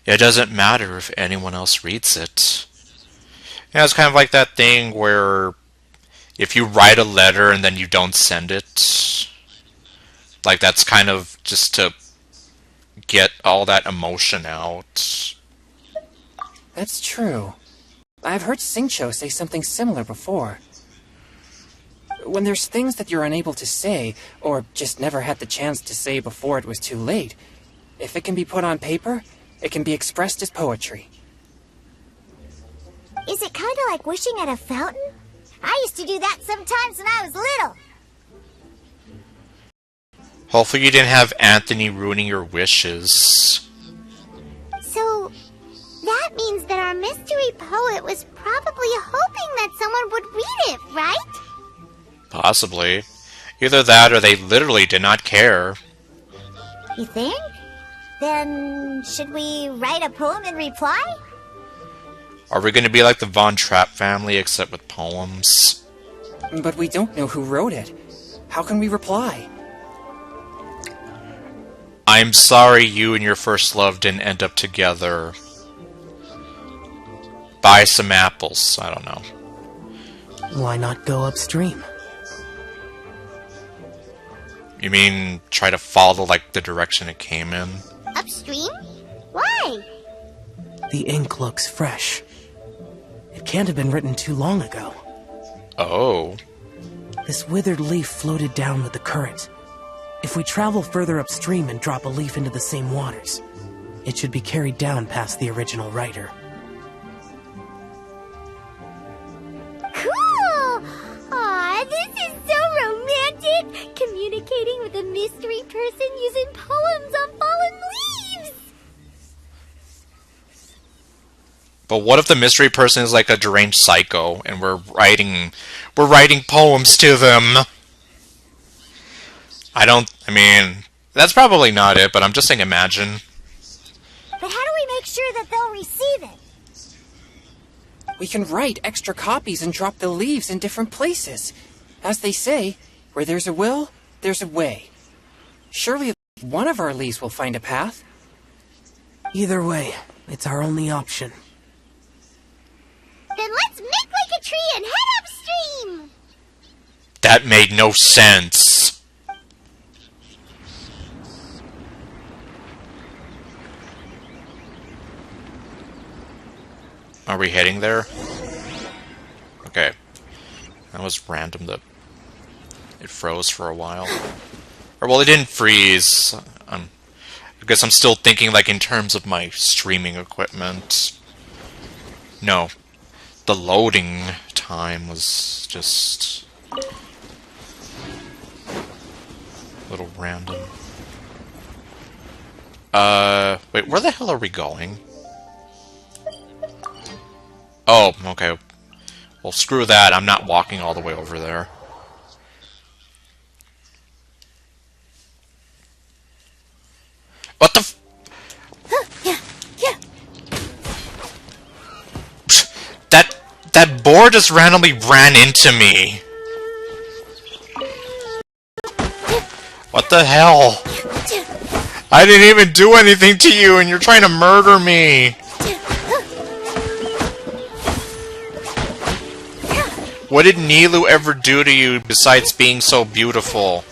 It doesn't matter if anyone else reads it. Yeah, it's kind of like that thing where if you write a letter and then you don't send it, like that's kind of just to get all that emotion out. That's true. I've heard Singcho say something similar before. When there's things that you're unable to say, or just never had the chance to say before it was too late, if it can be put on paper, it can be expressed as poetry. Is it kind of like wishing at a fountain? I used to do that sometimes when I was little. Hopefully you didn't have Anthony ruining your wishes. So, that means that our mystery poet was probably hoping that someone would read it, right? Possibly. Either that or they literally did not care. You think? Then, should we write a poem in reply? Are we going to be like the Von Trapp family except with poems? But we don't know who wrote it. How can we reply? I'm sorry you and your first love didn't end up together. Buy some apples. I don't know. Why not go upstream? You mean try to follow like the direction it came in? Upstream? Why? The ink looks fresh. It can't have been written too long ago. Oh. This withered leaf floated down with the current. If we travel further upstream and drop a leaf into the same waters, it should be carried down past the original writer. Cool! Aw, this is so romantic! Communicating with a mystery person using poems on fallen leaves! But what if the mystery person is like a deranged psycho and we're writing poems to them? I mean, that's probably not it, but I'm just saying imagine. But how do we make sure that they'll receive it? We can write extra copies and drop the leaves in different places. As they say, where there's a will, there's a way. Surely one of our leaves will find a path. Either way, it's our only option. Then let's make like a tree and head upstream! That made no sense. Are we heading there? Okay. That was random that it froze for a while. Or, well, it didn't freeze. I guess I'm still thinking, like, in terms of my streaming equipment. No. The loading time was just a little random. Wait, where the hell are we going? Oh, okay. Well, screw that. I'm not walking all the way over there. What the f- That boar just randomly ran into me. What the hell? I didn't even do anything to you and you're trying to murder me. What did Nilu ever do to you besides being so beautiful?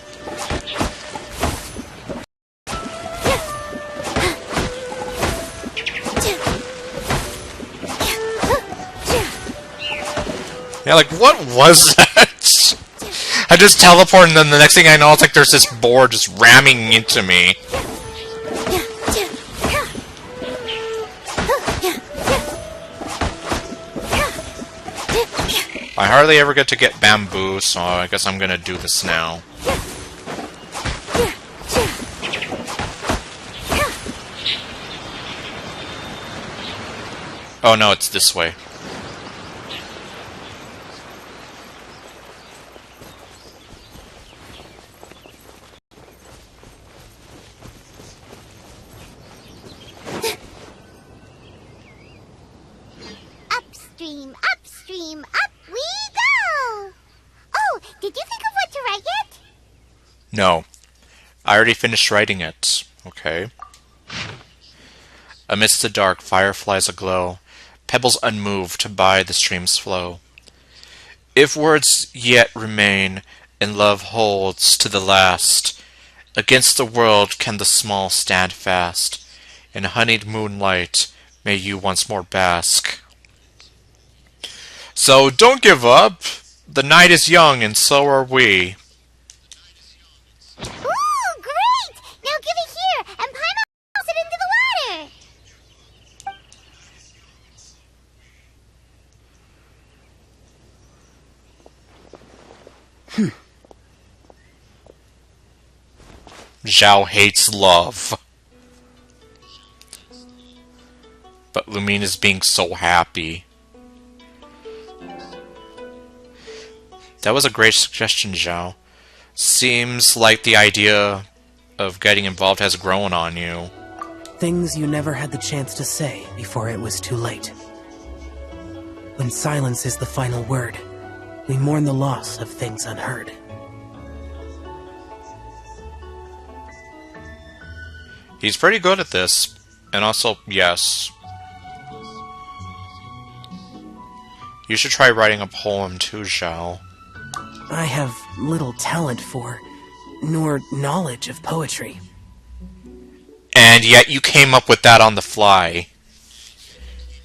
Yeah, like, what was that? I just teleport and then the next thing I know, it's like there's this boar just ramming into me. I hardly ever get to get bamboo, so I guess I'm gonna do this now. Oh no, it's this way. Upstream, upstream, up we go! Oh, did you think of what to write yet? No. I already finished writing it. Okay. Amidst the dark, fireflies aglow, pebbles unmoved by the stream's flow. If words yet remain, and love holds to the last, against the world can the small stand fast. In honeyed moonlight, may you once more bask. So don't give up. The night is young, and so are we. Ooh, great! Now give it here, and Paimon will toss it into the water! Zhao hates love. But Lumina's being so happy. That was a great suggestion, Zhao. Seems like the idea of getting involved has grown on you. Things you never had the chance to say before it was too late. When silence is the final word, we mourn the loss of things unheard. He's pretty good at this. And also, yes. You should try writing a poem too, Zhao. I have little talent for, nor knowledge of poetry. And yet you came up with that on the fly.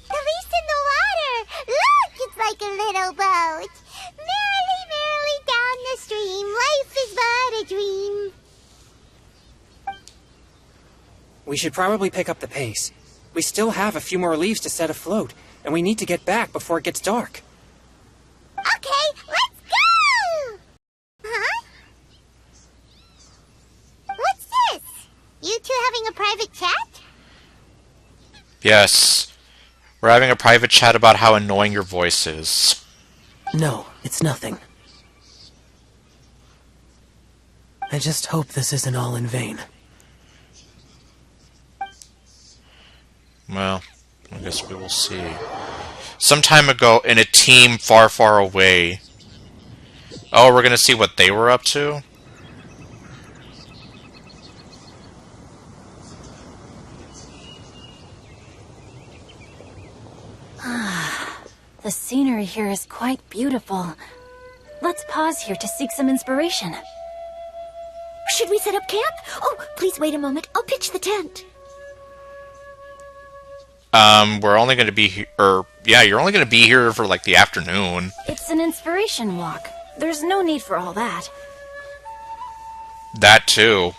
The leaf's in the water! Look, it's like a little boat! Merrily, merrily down the stream, life is but a dream. We should probably pick up the pace. We still have a few more leaves to set afloat, and we need to get back before it gets dark. Okay, let's go! Huh? What's this? You two having a private chat? Yes. We're having a private chat about how annoying your voice is. No, it's nothing. I just hope this isn't all in vain. Well, I guess we will see. Some time ago, in a team far, far away... Oh, we're gonna see what they were up to? The scenery here is quite beautiful. Let's pause here to seek some inspiration. Should we set up camp? Oh, please wait a moment. I'll pitch the tent. We're only gonna be here... yeah, you're only gonna be here for, like, the afternoon. It's an inspiration walk. There's no need for all that. That, too.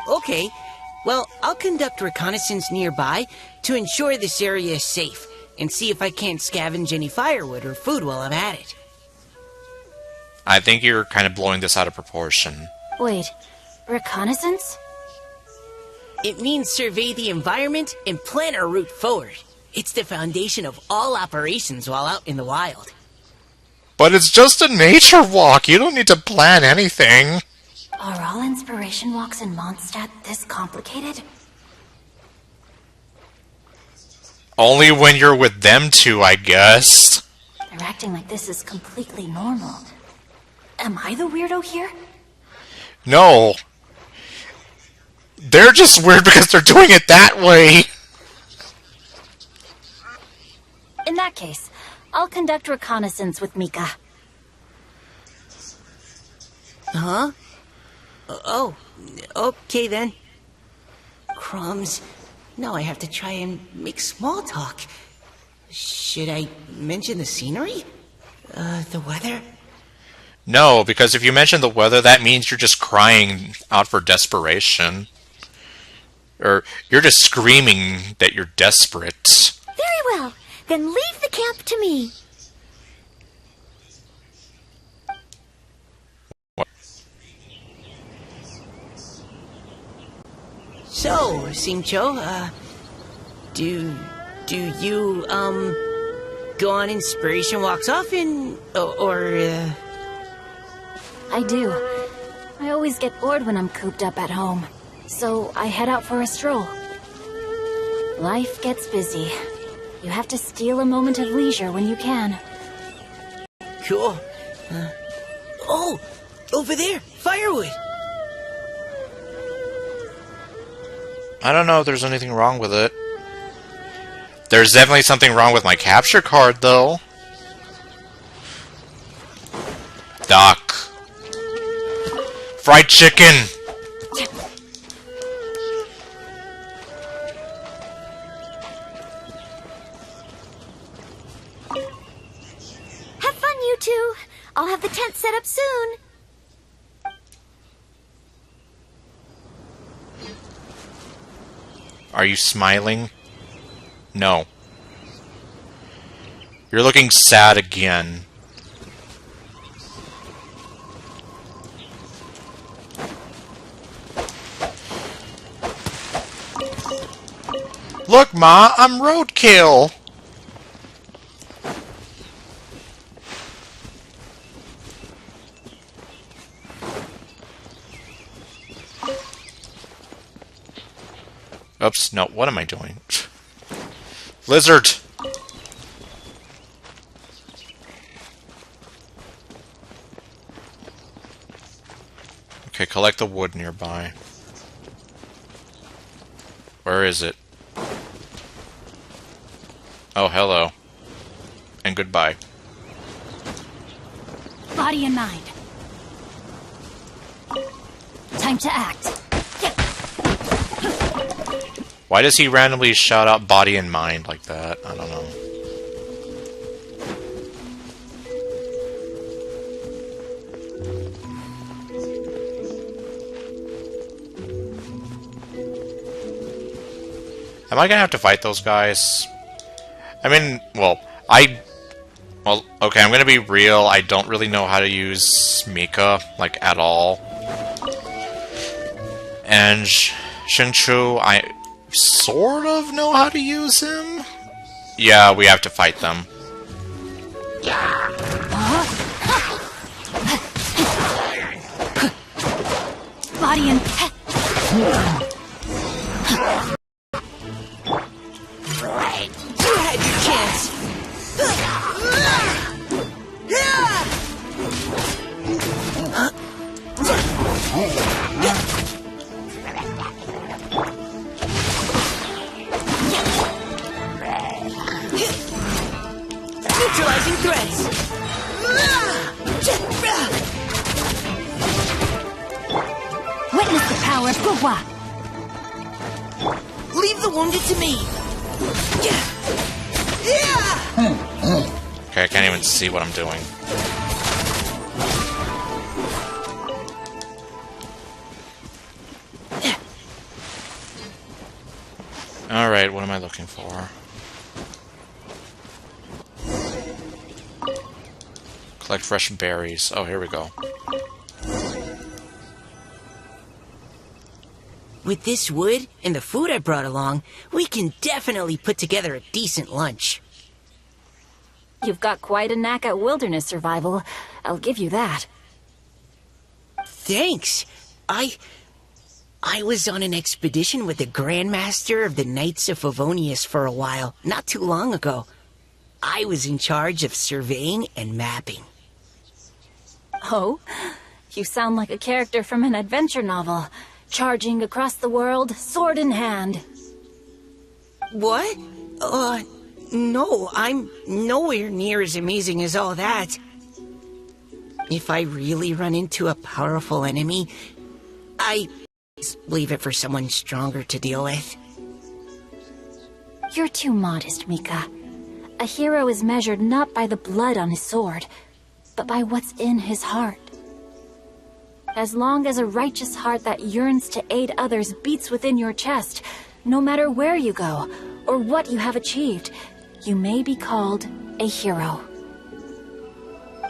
Okay, well, I'll conduct reconnaissance nearby to ensure this area is safe, and see if I can't scavenge any firewood or food while I'm at it. I think you're kind of blowing this out of proportion. Wait, reconnaissance? It means survey the environment and plan our route forward. It's the foundation of all operations while out in the wild. But it's just a nature walk. You don't need to plan anything. Are all inspiration walks in Mondstadt this complicated? Only when you're with them two, I guess. They're acting like this is completely normal. Am I the weirdo here? No. They're just weird because they're doing it that way. In that case, I'll conduct reconnaissance with Mika. Huh? Oh, okay then. Crumbs. Now I have to try and make small talk. Should I mention the scenery? The weather? No, because if you mention the weather, that means you're just crying out for desperation. Or you're just screaming that you're desperate. Very well. Then leave the camp to me. So, Simcho, do you, go on inspiration walks often? I do. I always get bored when I'm cooped up at home. So I head out for a stroll. Life gets busy. You have to steal a moment of leisure when you can. Cool. Oh! Over there! Firewood! I don't know if there's anything wrong with it. There's definitely something wrong with my capture card, though. Duck. Fried chicken! Have fun, you two. I'll have the tent set up soon. Are you smiling? No. You're looking sad again. Look, Ma, I'm roadkill! Oops, no, what am I doing? Lizard! Okay, collect the wood nearby. Where is it? Oh, hello. And goodbye. Body and mind. Time to act. Why does he randomly shout out body and mind like that? I don't know. Am I gonna have to fight those guys? I mean, well, okay, I'm gonna be real. I don't really know how to use Mika, like, at all. And Xingqiu, I sort of know how to use him. Yeah, we have to fight them. Body and... You had your chance. Neutralizing threats. Witness the power of Gugwa. Leave the wounded to me. Okay, I can't even see what I'm doing. Alright, what am I looking for? Collect fresh berries. Oh, here we go. With this wood and the food I brought along, we can definitely put together a decent lunch. You've got quite a knack at wilderness survival. I'll give you that. Thanks. I was on an expedition with the Grandmaster of the Knights of Favonius for a while, not too long ago. I was in charge of surveying and mapping. Oh? You sound like a character from an adventure novel. Charging across the world, sword in hand. What? No, I'm nowhere near as amazing as all that. If I really run into a powerful enemy, I leave it for someone stronger to deal with. You're too modest, Mika. A hero is measured not by the blood on his sword, but by what's in his heart. As long as a righteous heart that yearns to aid others beats within your chest, no matter where you go, or what you have achieved, you may be called a hero.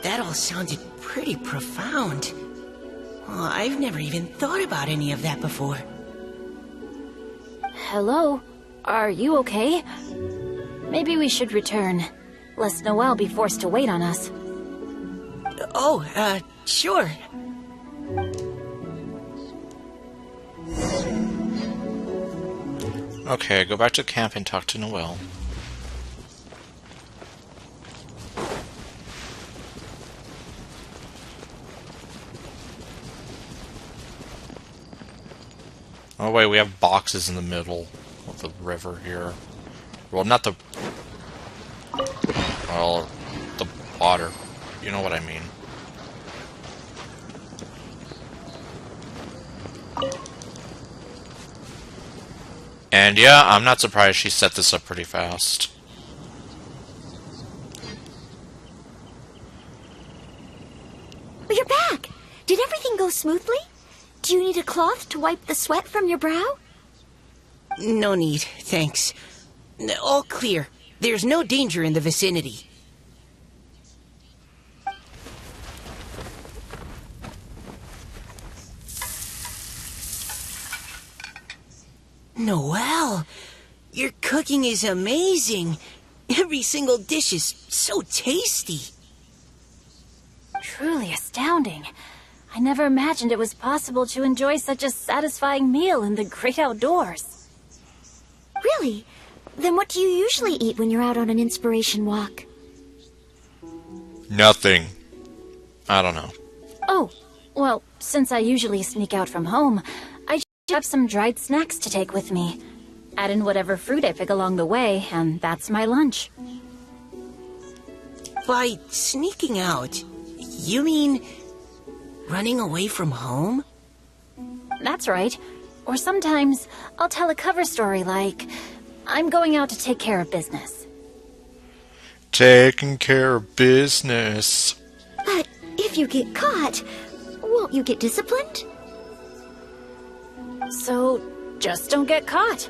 That all sounded pretty profound. Well, I've never even thought about any of that before. Hello? Are you okay? Maybe we should return, lest Noelle be forced to wait on us. Oh, sure. Okay, go back to camp and talk to Noelle. Oh wait, we have boxes in the middle of the river here. Well, not the... Well, the water. You know what I mean. And yeah, I'm not surprised she set this up pretty fast. Oh, you're back! Did everything go smoothly? Do you need a cloth to wipe the sweat from your brow? No need, thanks. All clear. There's no danger in the vicinity. Noelle, Your cooking is amazing. Every single dish is so tasty. Truly astounding. I never imagined it was possible to enjoy such a satisfying meal in the great outdoors. Really? Then what do you usually eat when you're out on an inspiration walk? Nothing. I don't know. Oh, well, since I usually sneak out from home, I just have some dried snacks to take with me. Add in whatever fruit I pick along the way, and that's my lunch. By sneaking out, you mean running away from home? That's right. Or sometimes I'll tell a cover story like, I'm going out to take care of business. Taking care of business. But if you get caught, won't you get disciplined? So, just don't get caught.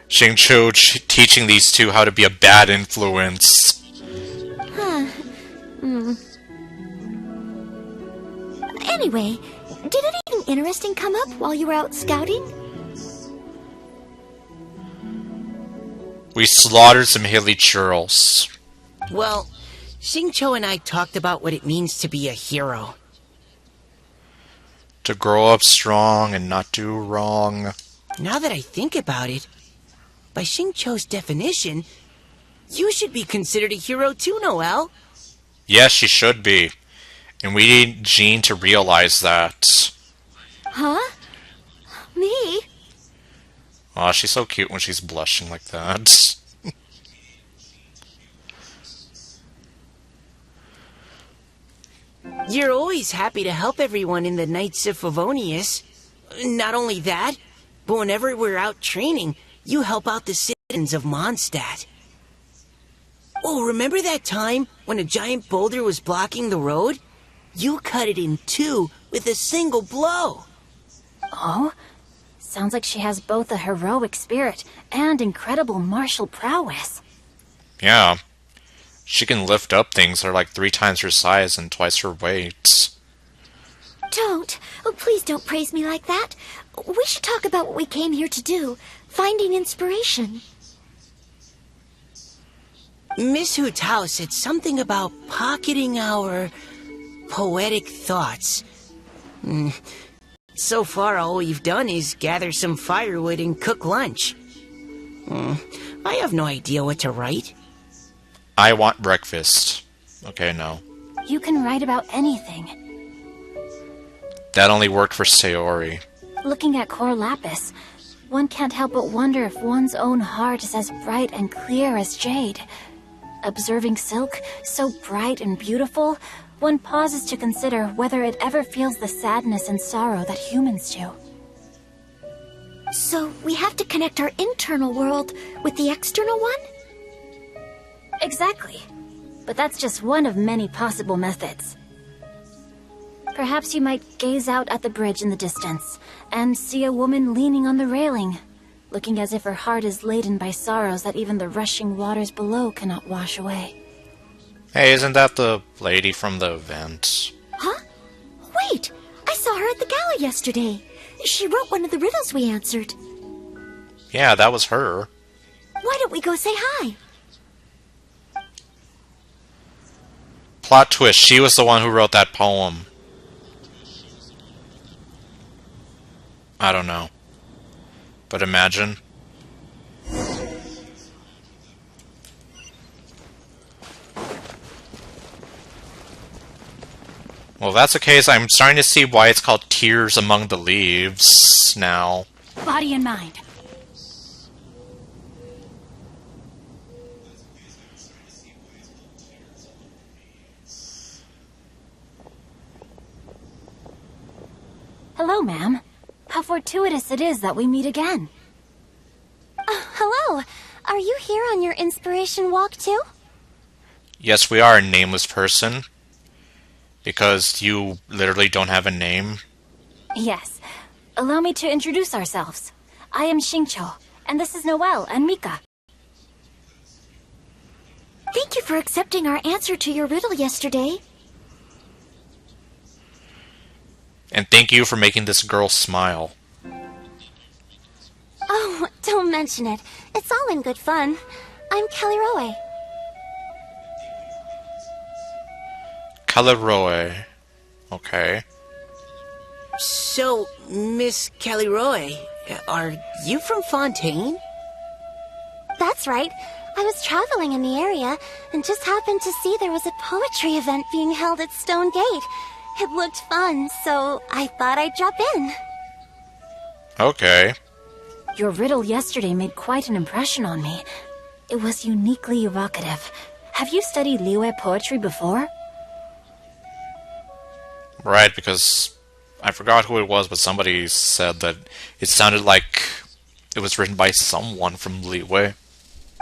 Xingqiu teaching these two how to be a bad influence. Huh. Anyway, did anything interesting come up while you were out scouting? We slaughtered some hilly churls. Well, Xingqiu and I talked about what it means to be a hero. To grow up strong and not do wrong. Now that I think about it, by Xingqiu's definition, you should be considered a hero too, Noelle. Yes, she should be. And we need Jean to realize that. Huh? Me? Aw, she's so cute when she's blushing like that. You're always happy to help everyone in the Knights of Favonius. Not only that, but whenever we're out training, you help out the citizens of Mondstadt. Oh, remember that time when a giant boulder was blocking the road? You cut it in two with a single blow. Oh? Sounds like she has both a heroic spirit and incredible martial prowess. Yeah. She can lift up things that are like 3 times her size and twice her weight. Don't. Oh, please don't praise me like that. We should talk about what we came here to do. Finding inspiration. Miss Hu Tao said something about pocketing our poetic thoughts. So far, all we've done is gather some firewood and cook lunch. I have no idea what to write. I want breakfast. Okay, no. You can write about anything. That only worked for Sayori. Looking at Cor Lapis, one can't help but wonder if one's own heart is as bright and clear as jade. Observing silk, so bright and beautiful, one pauses to consider whether it ever feels the sadness and sorrow that humans do. So we have to connect our internal world with the external one? Exactly. But that's just one of many possible methods. Perhaps you might gaze out at the bridge in the distance and see a woman leaning on the railing, looking as if her heart is laden by sorrows that even the rushing waters below cannot wash away. Hey, isn't that the lady from the event? Huh? Wait! I saw her at the gala yesterday. She wrote one of the riddles we answered. Yeah, that was her. Why don't we go say hi? Plot twist, she was the one who wrote that poem. I don't know. But imagine. Well, if that's the case, I'm starting to see why it's called Tears Among the Leaves now. Body and mind. Hello, ma'am. How fortuitous it is that we meet again. Hello. Are you here on your inspiration walk too? Yes, we are a nameless person. Because you literally don't have a name. Yes. Allow me to introduce ourselves. I am Xingqiu, and this is Noelle and Mika. Thank you for accepting our answer to your riddle yesterday. And thank you for making this girl smile. Oh, mention it. It's all in good fun. I'm Kelly Roe. Caleroe. Okay. So, Miss Caliroy, are you from Fontaine? That's right. I was traveling in the area and just happened to see there was a poetry event being held at Stone Gate. It looked fun, so I thought I'd drop in. Okay. Your riddle yesterday made quite an impression on me. It was uniquely evocative. Have you studied Liyue poetry before? Right, because I forgot who it was, but somebody said that it sounded like it was written by someone from Liyue.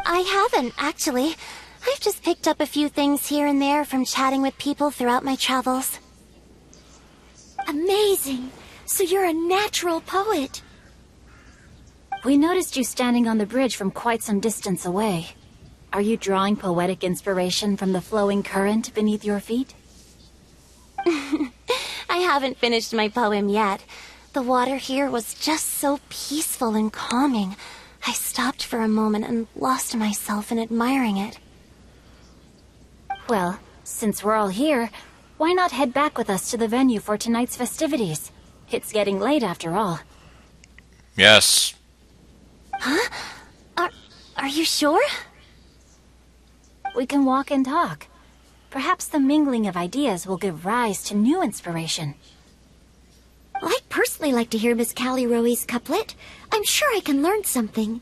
I haven't, actually. I've just picked up a few things here and there from chatting with people throughout my travels. Amazing! So you're a natural poet. We noticed you standing on the bridge from quite some distance away. Are you drawing poetic inspiration from the flowing current beneath your feet? I haven't finished my poem yet. The water here was just so peaceful and calming. I stopped for a moment and lost myself in admiring it. Well, since we're all here, why not head back with us to the venue for tonight's festivities? It's getting late after all. Yes. Are you sure? We can walk and talk. Perhaps the mingling of ideas will give rise to new inspiration. I'd personally like to hear Miss Callie Roe's couplet. I'm sure I can learn something.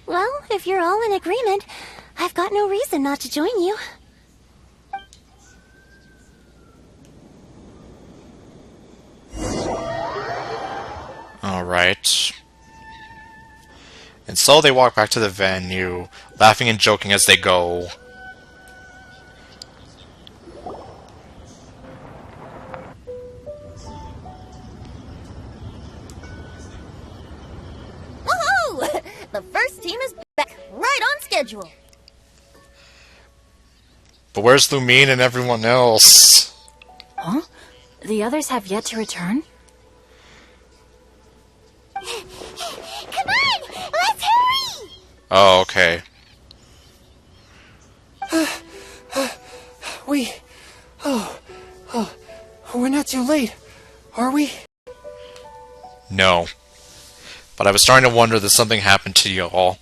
Well, if you're all in agreement, I've got no reason not to join you. Alright. And so they walk back to the venue, laughing and joking as they go. Woohoo! The first team is back, right on schedule. But where's Lumine and everyone else? Huh? The others have yet to return? Come on, let's hurry! Oh, okay. We're not too late, are we? No. But I was starting to wonder that something happened to you all.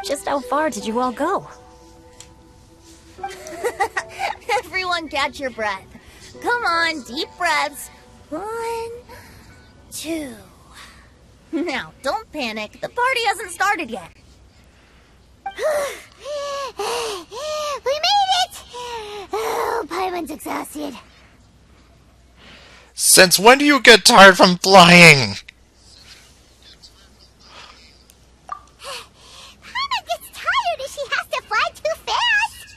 Just how far did you all go? Everyone catch your breath. Come on, deep breaths. 1, 2. Now, don't panic. The party hasn't started yet. We made it! Oh, Paimon's exhausted. Since when do you get tired from flying? Paimon gets tired if she has to fly too fast.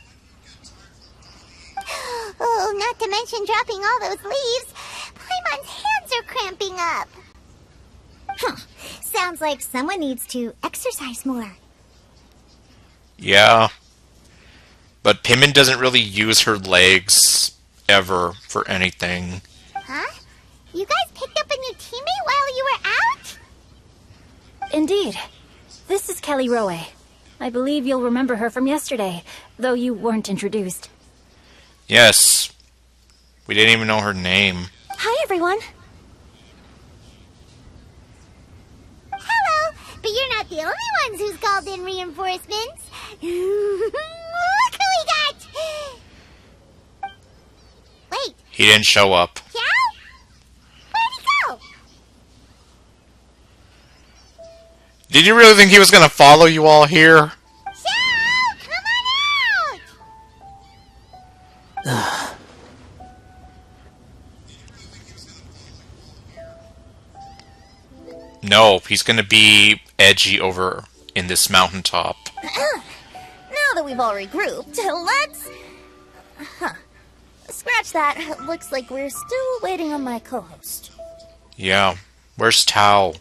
Oh, not to mention dropping all those leaves. Paimon's hands are cramping up. Sounds like someone needs to exercise more. Yeah. But Pimmon doesn't really use her legs ever for anything. Huh? You guys picked up a new teammate while you were out? Indeed. This is Kelly Roe. I believe you'll remember her from yesterday, though you weren't introduced. Yes. We didn't even know her name. Hi, everyone. Hello, but you're not the only ones who's called in reinforcements. Look who we got! Wait, He didn't show up. Xiao? Where'd he go? Did you really think he was gonna follow you all here? Xiao, come on out! No, he's gonna be edgy over in this mountaintop. Now that we've all regrouped, let's... Scratch that. Looks like we're still waiting on my co-host. Yeah. Where's Tao?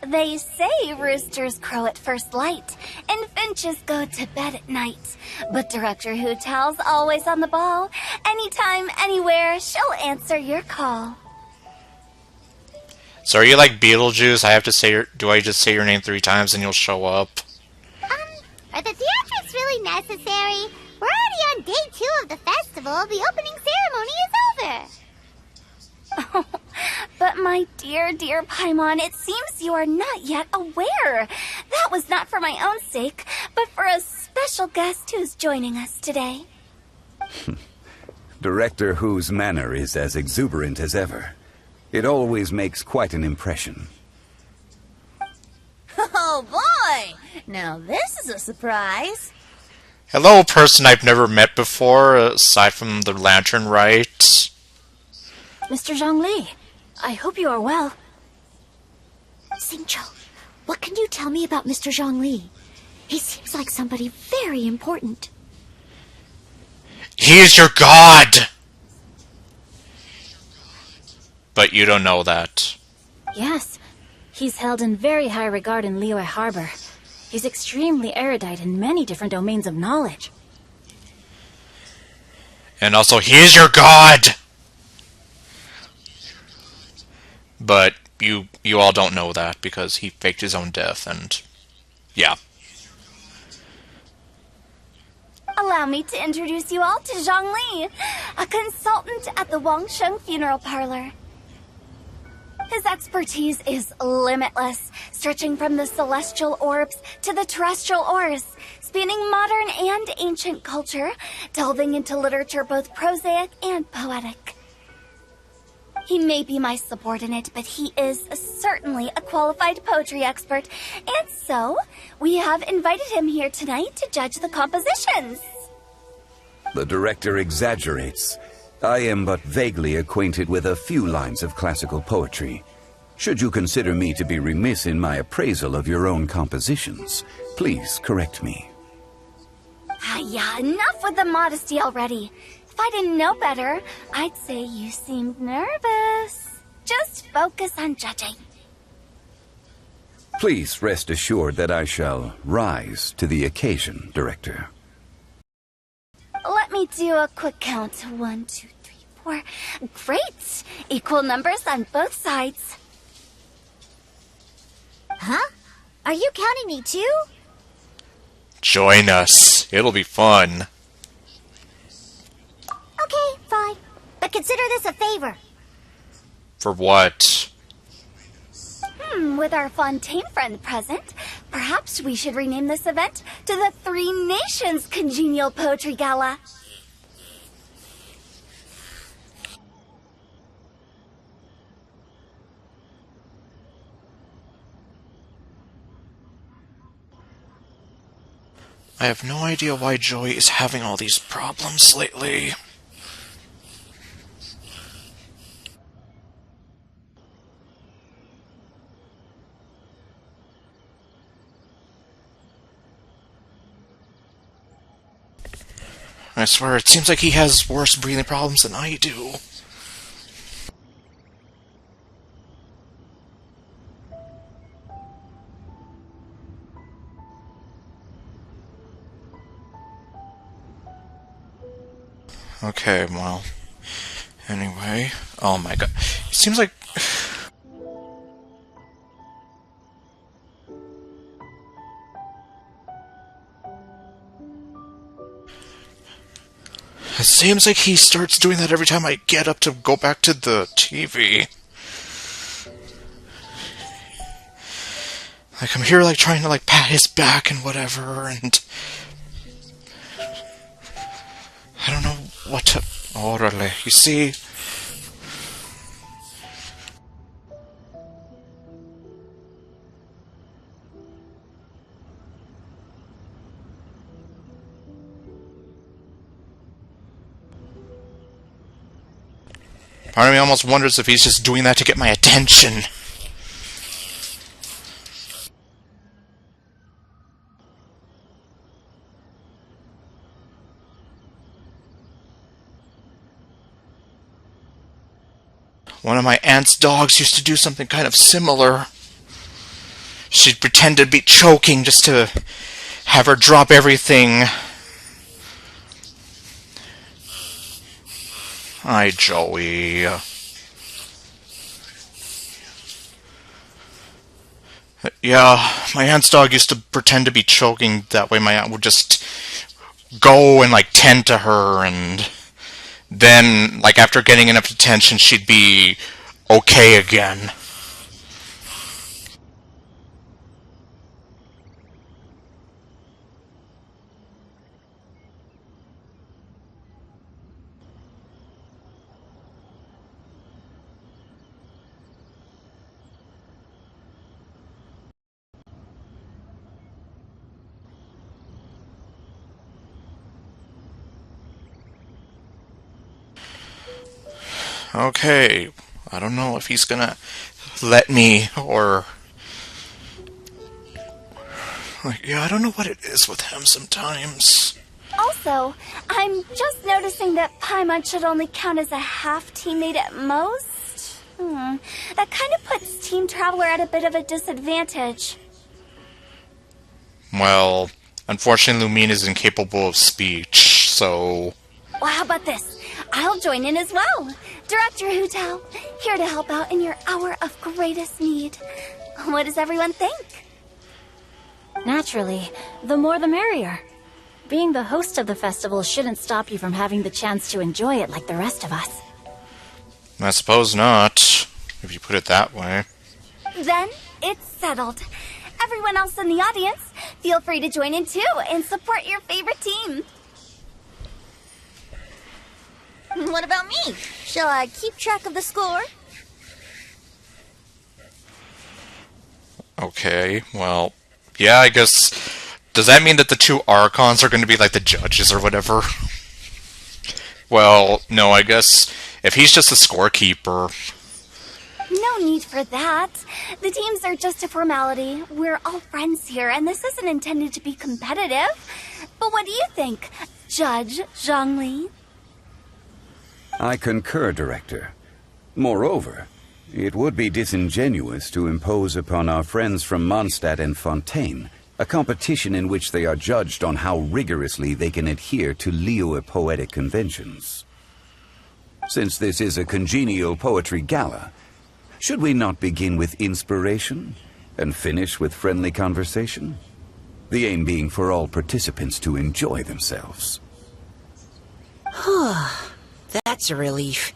They say roosters crow at first light, and finches go to bed at night. But Director Hu Tao's always on the ball. Anytime, anywhere, she'll answer your call. So are you like Beetlejuice? I have to say do I just say your name 3 times and you'll show up? Are the theatrics really necessary? We're already on day 2 of the festival. The opening ceremony is over. But my dear, dear Paimon, it seems you are not yet aware. That was not for my own sake, but for a special guest who's joining us today. Director Who's manner is as exuberant as ever. It always makes quite an impression. Oh boy! Now this is a surprise. Hello, person I've never met before, aside from the Lantern Rite. Mr. Zhongli, I hope you are well. Xingqiu, what can you tell me about Mr. Zhongli? He seems like somebody very important. He is your god! But you don't know that. Yes, he's held in very high regard in Liyue Harbor. He's extremely erudite in many different domains of knowledge. And also, he is your god! But you all don't know that because he faked his own death and... yeah. Allow me to introduce you all to Zhongli, a consultant at the Wangsheng Funeral Parlor. His expertise is limitless, stretching from the celestial orbs to the terrestrial ores, spanning modern and ancient culture, delving into literature both prosaic and poetic. He may be my subordinate, but he is certainly a qualified poetry expert, and so we have invited him here tonight to judge the compositions. The director exaggerates. I am but vaguely acquainted with a few lines of classical poetry. Should you consider me to be remiss in my appraisal of your own compositions, please correct me. Yeah, enough with the modesty already. If I didn't know better, I'd say you seemed nervous. Just focus on judging. Please rest assured that I shall rise to the occasion, Director. Let me do a quick count. 1, 2, 3, 4. Great! Equal numbers on both sides. Huh? Are you counting me too? Join us. It'll be fun. Okay, fine. But consider this a favor. For what? With our Fontaine friend present, perhaps we should rename this event to the Three Nations Congenial Poetry Gala. I have no idea why Joey is having all these problems lately. I swear, it seems like he has worse breathing problems than I do. Okay, well... anyway... oh my god. It seems like... it seems like he starts doing that every time I get up to go back to the TV. Like, I'm here, like, trying to, like, pat his back and whatever, and... I don't know what to... orale, you see? Part of me almost wonders if he's just doing that to get my attention. One of my aunt's dogs used to do something kind of similar. She'd pretend to be choking just to have her drop everything. Hi, Joey. Yeah, my aunt's dog used to pretend to be choking. That way my aunt would just go and, like, tend to her, and then, like, after getting enough attention, she'd be okay again. Okay, I don't know if he's gonna let me, or... Like, yeah, I don't know what it is with him sometimes. Also, I'm just noticing that Paimon should only count as a half teammate at most. That kind of puts Team Traveler at a bit of a disadvantage. Well, unfortunately Lumine is incapable of speech, so... Well, how about this? I'll join in as well. Director Hutao, here to help out in your hour of greatest need. What does everyone think? Naturally, the more the merrier. Being the host of the festival shouldn't stop you from having the chance to enjoy it like the rest of us. I suppose not, if you put it that way. Then, it's settled. Everyone else in the audience, feel free to join in too and support your favorite team. What about me? Shall I keep track of the score? Okay, well, yeah, I guess... Does that mean that the two Archons are going to be like the judges or whatever? Well, no, I guess if he's just a scorekeeper... No need for that. The teams are just a formality. We're all friends here, and this isn't intended to be competitive. But what do you think, Judge Zhongli? I concur, Director. Moreover, it would be disingenuous to impose upon our friends from Mondstadt and Fontaine a competition in which they are judged on how rigorously they can adhere to Liyue poetic conventions. Since this is a congenial poetry gala, should we not begin with inspiration and finish with friendly conversation? The aim being for all participants to enjoy themselves. That's a relief.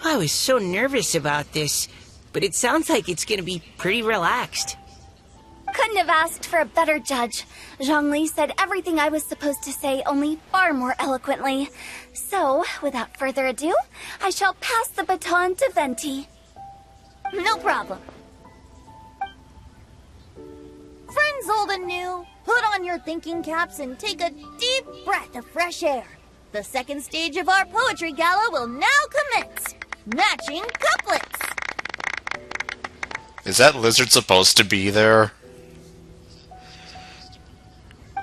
I was so nervous about this, but it sounds like it's gonna be pretty relaxed. Couldn't have asked for a better judge. Zhongli said everything I was supposed to say, only far more eloquently. So, without further ado, I shall pass the baton to Venti. No problem. Friends old and new, put on your thinking caps and take a deep breath of fresh air. The second stage of our poetry gala will now commence. Matching couplets. Is that lizard supposed to be there?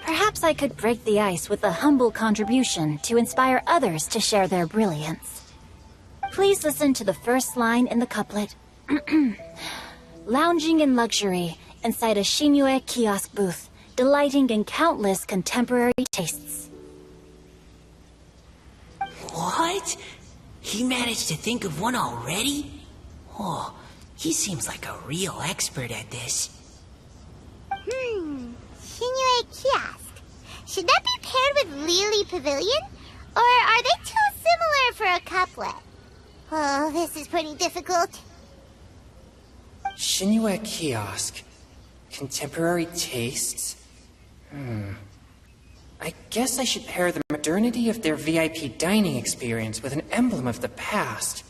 Perhaps I could break the ice with a humble contribution to inspire others to share their brilliance. Please listen to the first line in the couplet. Lounging in luxury inside a Shinue kiosk booth, delighting in countless contemporary tastes. What? He managed to think of one already? Oh, he seems like a real expert at this. Shinue Kiosk. Should that be paired with Lily Pavilion? Or are they too similar for a couplet? Oh, this is pretty difficult. Shinue Kiosk. Contemporary tastes? I guess I should pair the modernity of their VIP dining experience with an emblem of the past.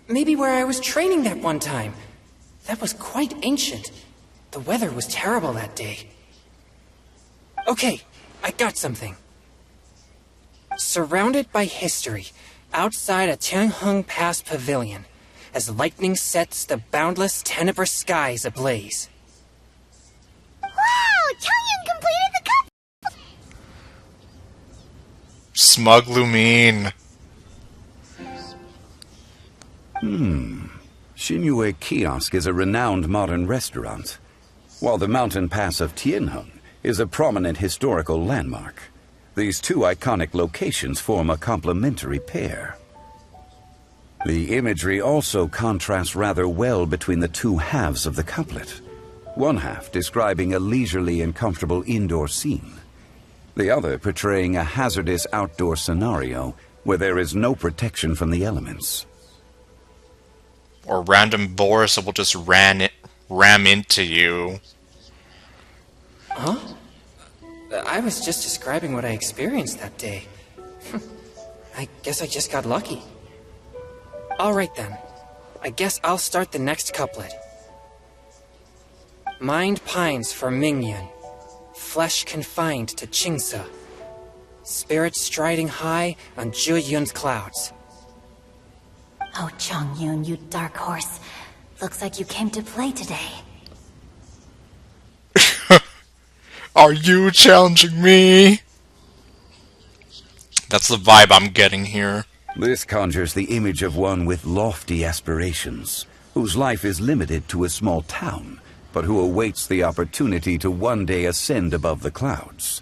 Maybe where I was training that one time. That was quite ancient. The weather was terrible that day. Okay, I got something. Surrounded by history, outside a Tianheng Pass pavilion, as lightning sets the boundless Tenebrous skies ablaze. Wow! Changyun completed the couplet! Smug Lumine. Shinue Kiosk is a renowned modern restaurant, while the mountain pass of Tianheng is a prominent historical landmark. These two iconic locations form a complementary pair. The imagery also contrasts rather well between the two halves of the couplet. One half describing a leisurely and comfortable indoor scene. The other portraying a hazardous outdoor scenario where there is no protection from the elements. Or random Boris will just ram into you. Huh? I was just describing what I experienced that day. I guess I just got lucky. Alright then. I guess I'll start the next couplet. Mind pines for Mingyun, flesh confined to Qingse, spirit striding high on Zhuyun's clouds. Oh, Chongyun, you dark horse. Looks like you came to play today. Are you challenging me? That's the vibe I'm getting here. This conjures the image of one with lofty aspirations, whose life is limited to a small town, but who awaits the opportunity to one day ascend above the clouds.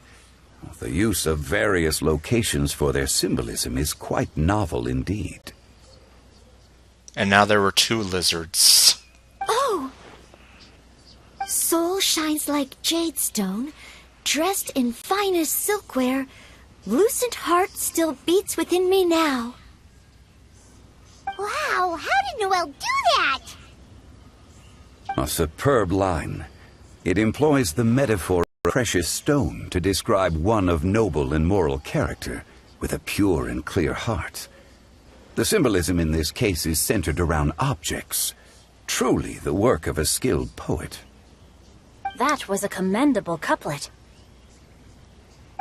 The use of various locations for their symbolism is quite novel indeed. And now there were two lizards. Oh! Soul shines like jadestone, dressed in finest silkware. Lucent heart still beats within me now. Wow, how did Noelle do that? A superb line. It employs the metaphor of precious stone to describe one of noble and moral character, with a pure and clear heart. The symbolism in this case is centered around objects. Truly the work of a skilled poet. That was a commendable couplet.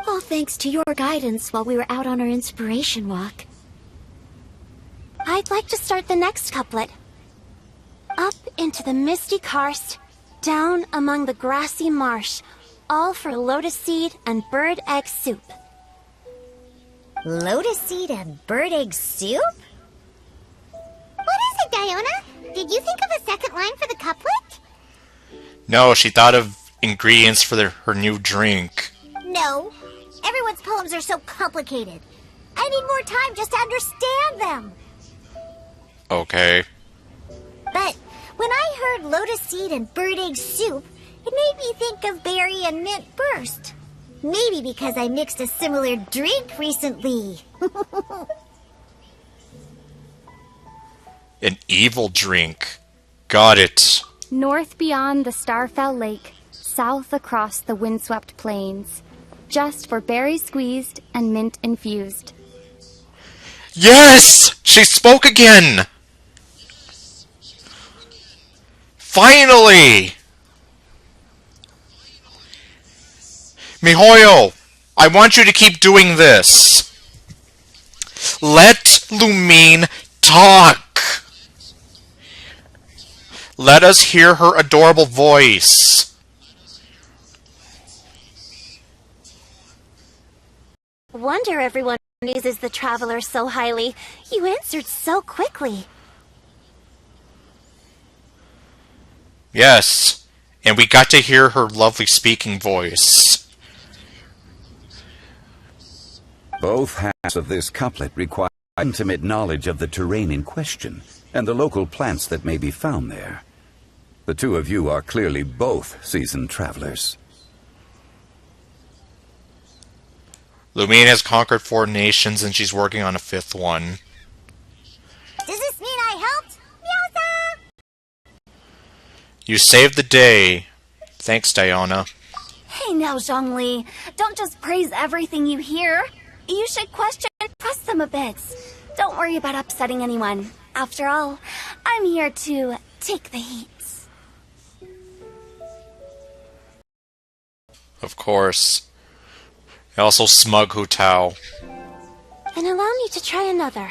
All thanks to your guidance while we were out on our inspiration walk. I'd like to start the next couplet. Up into the misty karst, down among the grassy marsh, all for lotus seed and bird egg soup. Lotus seed and bird egg soup? What is it, Diona? Did you think of a second line for the couplet? No, she thought of ingredients for her new drink. No. Everyone's poems are so complicated. I need more time just to understand them. Okay. But when I heard lotus seed and bird egg soup, it made me think of berry and mint burst. Maybe because I mixed a similar drink recently. An evil drink. Got it. North beyond the Starfell Lake, south across the windswept plains. Just for berry squeezed and mint infused. Yes! She spoke again! Finally! Mihoyo, I want you to keep doing this. Let Lumine talk. Let us hear her adorable voice. Wonder everyone uses the Traveler so highly. You answered so quickly. Yes, and we got to hear her lovely speaking voice. Both halves of this couplet require intimate knowledge of the terrain in question and the local plants that may be found there. The two of you are clearly both seasoned travelers. Lumine has conquered 4 nations and she's working on a 5th one. Does this mean I helped? Meowsa! You saved the day. Thanks, Diona. Hey now, Zhongli. Don't just praise everything you hear. You should question and press them a bit. Don't worry about upsetting anyone. After all, I'm here to take the heat. Of course. Also smug Hu Tao. Then allow me to try another.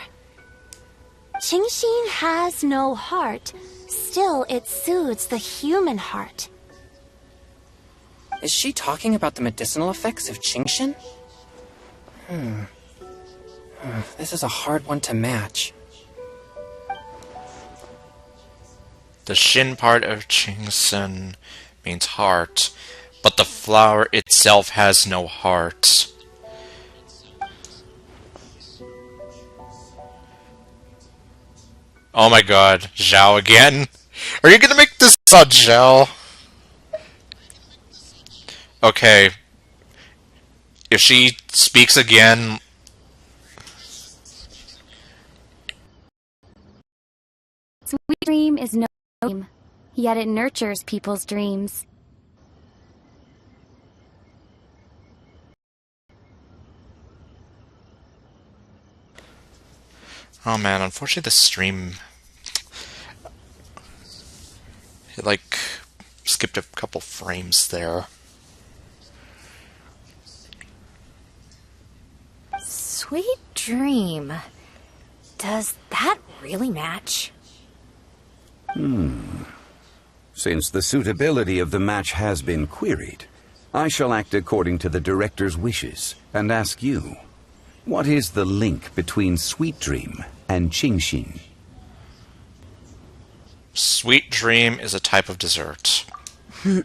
Qingxin has no heart. Still, it soothes the human heart. Is she talking about the medicinal effects of Qingxin? This is a hard one to match. The Shin part of Qingxin means heart, but the flower itself has no heart. Oh my god, Zhao again? Are you gonna make this on Zhao? Okay. If she speaks again... Sweet dream is no dream, yet it nurtures people's dreams. Oh man, unfortunately the stream... It, like, skipped a couple frames there. Sweet dream. Does that really match? Since the suitability of the match has been queried, I shall act according to the director's wishes and ask you, what is the link between Sweet Dream and Genshin? Sweet Dream is a type of dessert. Oh, you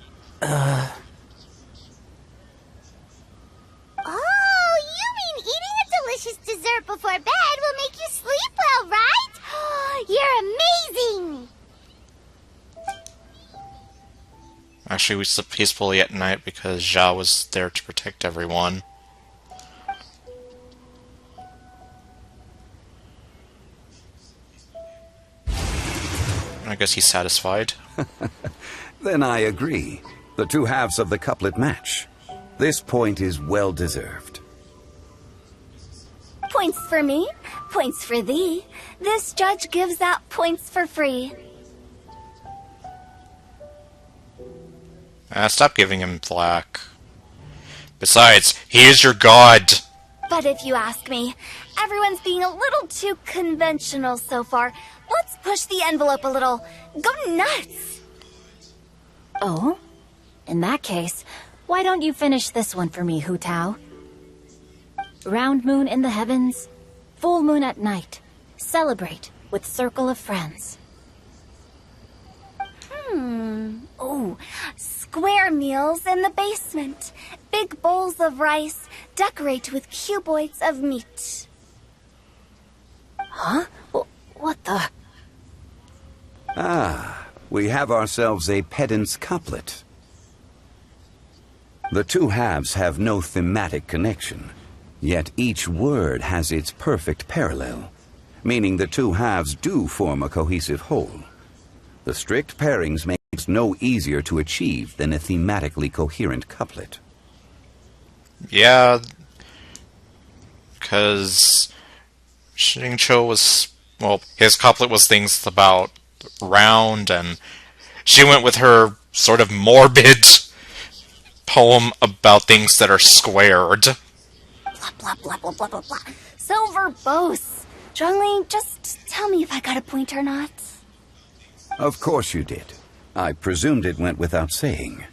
mean eating a delicious dessert before bed will make you sleep well, right? You're amazing! Actually, we slept peacefully at night because Zhao was there to protect everyone. I guess he's satisfied. Then I agree. The two halves of the couplet match. This point is well deserved. Points for me, points for thee. This judge gives out points for free. Stop giving him flack. Besides, he is your god! But if you ask me, everyone's being a little too conventional so far. Let's push the envelope a little. Go nuts! Oh? In that case, why don't you finish this one for me, Hu Tao? Round moon in the heavens, full moon at night. Celebrate with circle of friends. Oh, square meals in the basement. Big bowls of rice. Decorate with cuboids of meat. Huh? What the? Ah, we have ourselves a pedant's couplet. The two halves have no thematic connection, yet each word has its perfect parallel, meaning the two halves do form a cohesive whole. The strict pairings makes no easier to achieve than a thematically coherent couplet. Yeah, because Xingqiu was, well, his couplet was things about round, and she went with her sort of morbid poem about things that are squared. Blah, blah, blah, blah, blah, blah, blah. So verbose. Zhongli, just tell me if I got a point or not. Of course you did. I presumed it went without saying.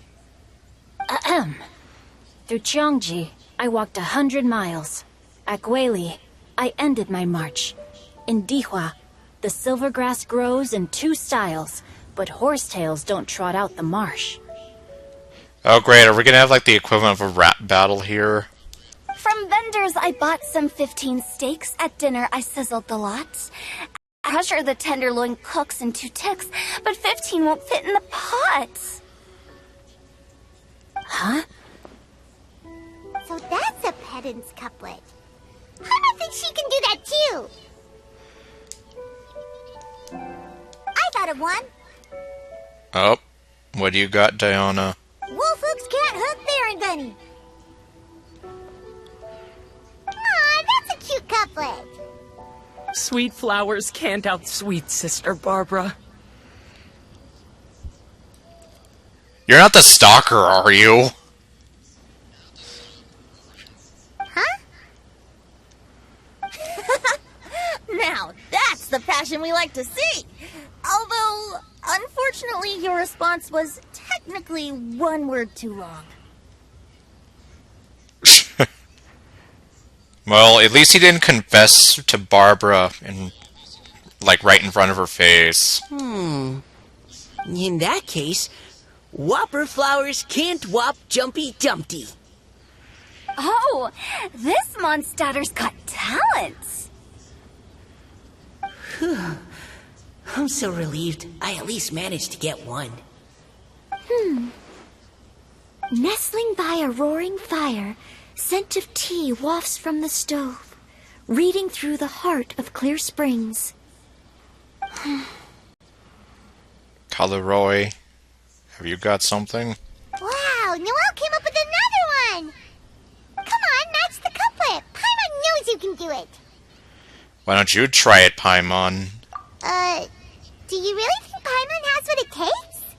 Ahem. Through Cheongji, I walked 100 miles. At Guili, I ended my march. In Dihua, the silver grass grows in 2 styles, but horsetails don't trot out the marsh. Oh great, are we gonna have like the equivalent of a rap battle here? From vendors, I bought some 15 steaks. At dinner, I sizzled the lot. Crusher the tenderloin cooks in 2 ticks, but 15 won't fit in the pot. Huh? So that's a pedant's couplet. I think she can do that too. I thought of one. Oh, what do you got, Diana? Wolf hooks can't hook Baron Bunny. Aw, that's a cute couplet. Sweet flowers can't outsweet Sister Barbara. You're not the stalker, are you? Huh? Now, that's the passion we like to see. Although, unfortunately, your response was technically 1 word too long. Well, at least he didn't confess to Barbara in, like, right in front of her face. In that case, Whopper flowers can't whop Jumpy Dumpty. Oh, this Mondstadter's got talent. I'm so relieved. I at least managed to get one. Nestling by a roaring fire, scent of tea wafts from the stove, reading through the heart of Clear Springs. Kaleroy, have you got something? Wow, Noelle came up with another one! Come on, match the couplet. Paimon knows you can do it. Why don't you try it, Paimon? Do you really think Paimon has what it takes?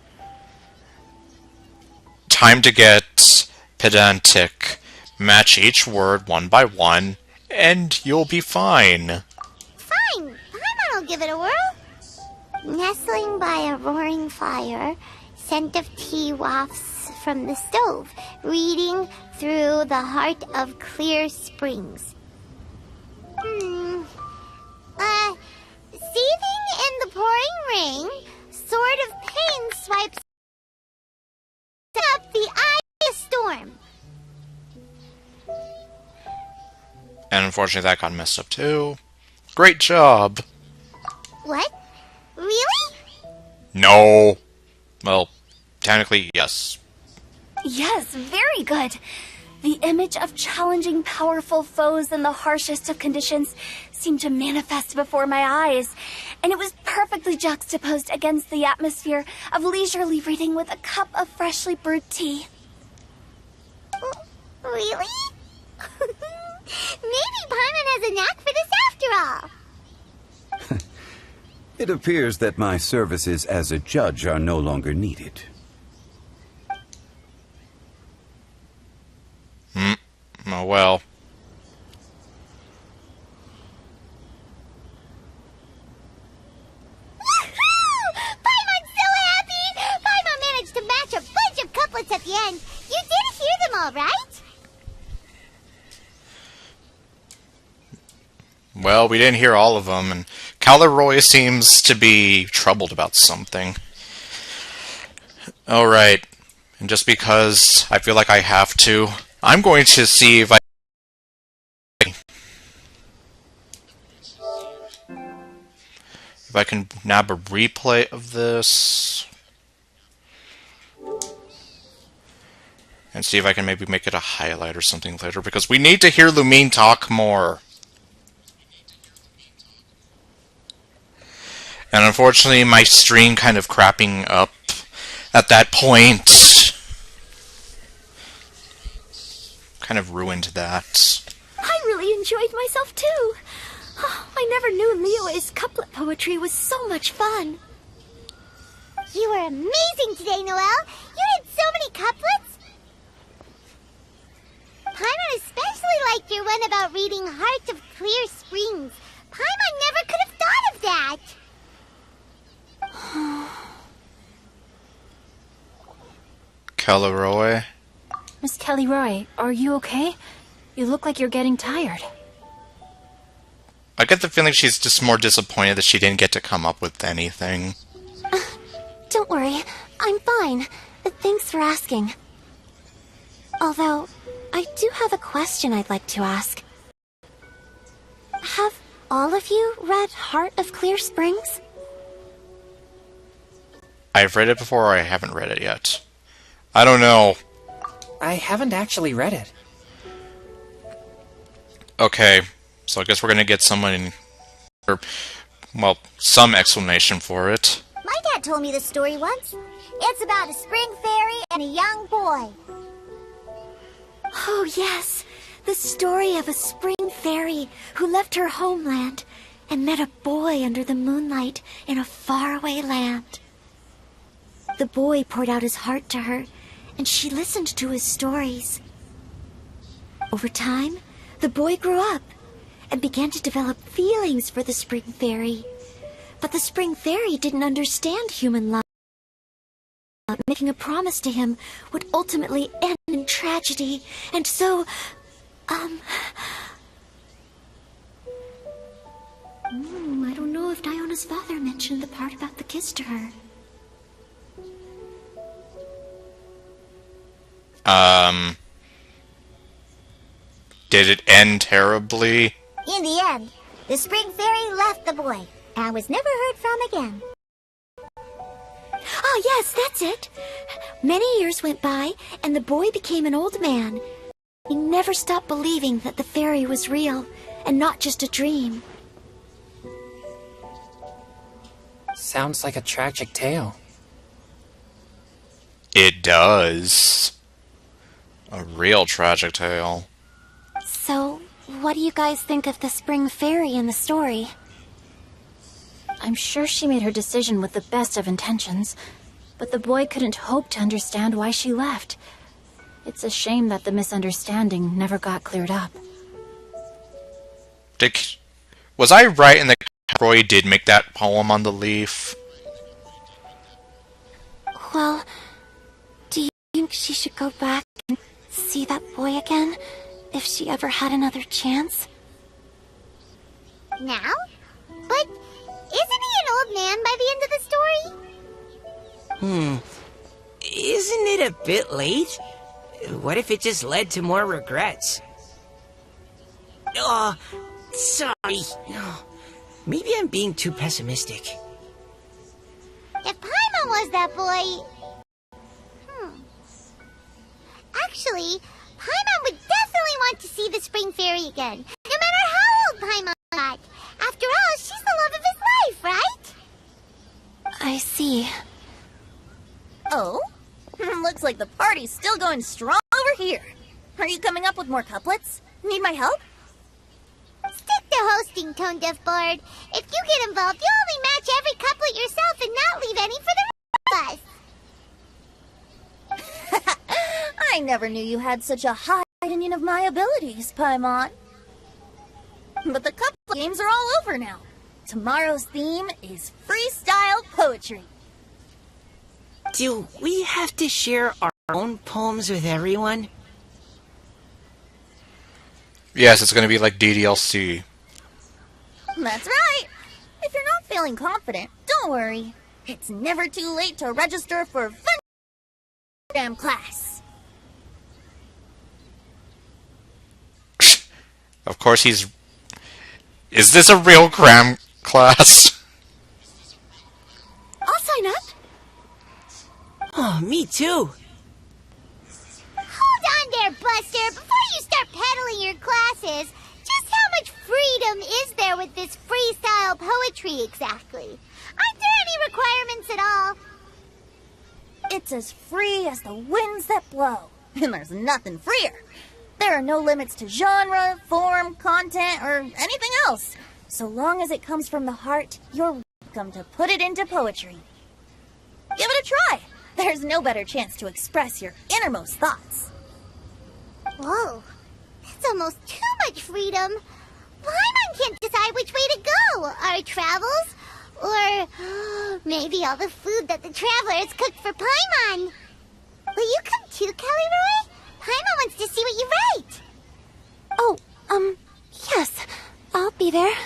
Time to get pedantic. Match each word one by one, and you'll be fine. Fine, Paimon will give it a whirl. Nestling by a roaring fire, scent of tea wafts from the stove, reading through the heart of Clear Springs. Seething in the pouring rain, sword of pain swipes up the eye of storm. And unfortunately that got messed up too. Great job. What? Really? No. Well, technically, yes. Yes, very good. The image of challenging powerful foes in the harshest of conditions seemed to manifest before my eyes, and it was perfectly juxtaposed against the atmosphere of leisurely reading with a cup of freshly brewed tea. Really? Maybe Paimon has a knack for this after all. It appears that my services as a judge are no longer needed. Oh well. Paimon's so happy! Paimon managed to match a bunch of couplets at the end. You did hear them all, right? Well, we didn't hear all of them, and Kaleroy seems to be troubled about something. Alright, and just because I feel like I have to, I'm going to see if I can nab a replay of this. And see if I can maybe make it a highlight or something later, because we need to hear Lumine talk more. And unfortunately, my stream kind of crapping up at that point kind of ruined that. I really enjoyed myself too. Oh, I never knew Liyue's couplet poetry was so much fun. You were amazing today, Noelle. You did so many couplets. Paimon especially liked your one about reading Heart of Clear Springs. Paimon never could have thought of that. Kaleroy? Miss Kaleroy, are you okay? You look like you're getting tired. I get the feeling she's just more disappointed that she didn't get to come up with anything. Don't worry, I'm fine. Thanks for asking. Although, I do have a question I'd like to ask. Have all of you read Heart of Clear Springs? I've read it before, or I haven't read it yet. I don't know. I haven't actually read it. Okay, so I guess we're gonna get someone, or, well, some explanation for it. My dad told me this story once. It's about a spring fairy and a young boy. Oh, yes. The story of a spring fairy who left her homeland and met a boy under the moonlight in a faraway land. The boy poured out his heart to her, and she listened to his stories. Over time, the boy grew up and began to develop feelings for the spring fairy. But the spring fairy didn't understand human love. Making a promise to him would ultimately end in tragedy, and so, I don't know if Diona's father mentioned the part about the kiss to her. Did it end terribly? In the end, the spring fairy left the boy, and was never heard from again. Ah, yes, that's it. Many years went by, and the boy became an old man. He never stopped believing that the fairy was real, and not just a dream. Sounds like a tragic tale. It does. A real tragic tale. So, what do you guys think of the spring fairy in the story? I'm sure she made her decision with the best of intentions, but the boy couldn't hope to understand why she left. It's a shame that the misunderstanding never got cleared up. Was I right in that Roy did make that poem on the leaf? Well, do you think she should go back and see that boy again, if she ever had another chance? Now? But isn't he an old man by the end of the story? Isn't it a bit late? What if it just led to more regrets? Oh, sorry. Maybe I'm being too pessimistic. If Paimon was that boy... Actually, Paimon would definitely want to see the Spring Fairy again, no matter how old Paimon got. After all, she's the love of his life, right? I see. Oh? Looks like the party's still going strong over here. Are you coming up with more couplets? Need my help? Stick to hosting, Tone Deaf Bard. If you get involved, you'll only match every couplet yourself and not leave any for the rest of us. I never knew you had such a high opinion of my abilities, Paimon. But the couplet games are all over now. Tomorrow's theme is freestyle poetry. Do we have to share our own poems with everyone? Yes, it's going to be like DDLC. That's right. If you're not feeling confident, don't worry. It's never too late to register for Fun class. Of course he's... Is this a real cram class? I'll sign up. Oh, me too. Hold on there, Buster. Before you start peddling your classes, just how much freedom is there with this freestyle poetry exactly? Aren't there any requirements at all? It's as free as the winds that blow. And there's nothing freer. There are no limits to genre, form, content, or anything else. So long as it comes from the heart, you're welcome to put it into poetry. Give it a try. There's no better chance to express your innermost thoughts. Whoa, that's almost too much freedom. Paimon can't decide which way to go. Our travels, or maybe all the food that the travelers cooked for Paimon. Will you come too, Kelly Roy? Paimon wants to see what you write. Oh, yes. I'll be there.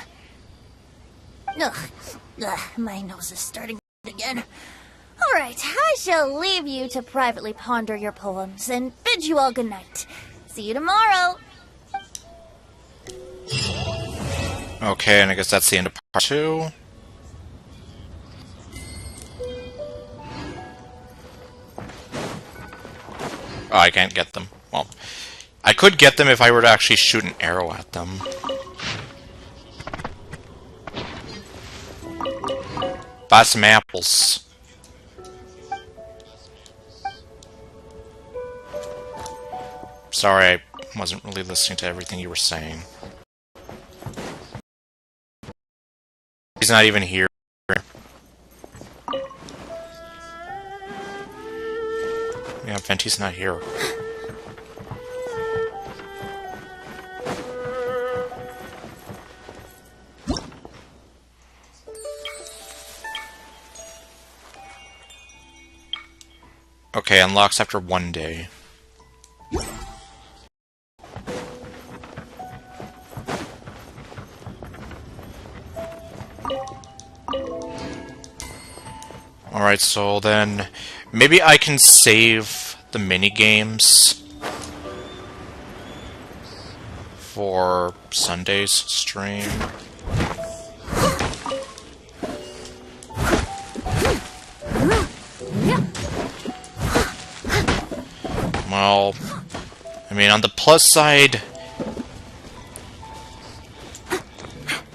Ugh, my nose is starting again. All right, I shall leave you to privately ponder your poems and bid you all good night. See you tomorrow. Okay, and I guess that's the end of part 2. Oh, I can't get them. Well, I could get them if I were to actually shoot an arrow at them. Buy some apples. Sorry, I wasn't really listening to everything you were saying. He's not even here. Yeah, Venti's not here. Okay, unlocks after 1 day. Alright, so then maybe I can save the mini-games for Sunday's stream. Well, I mean, on the plus side,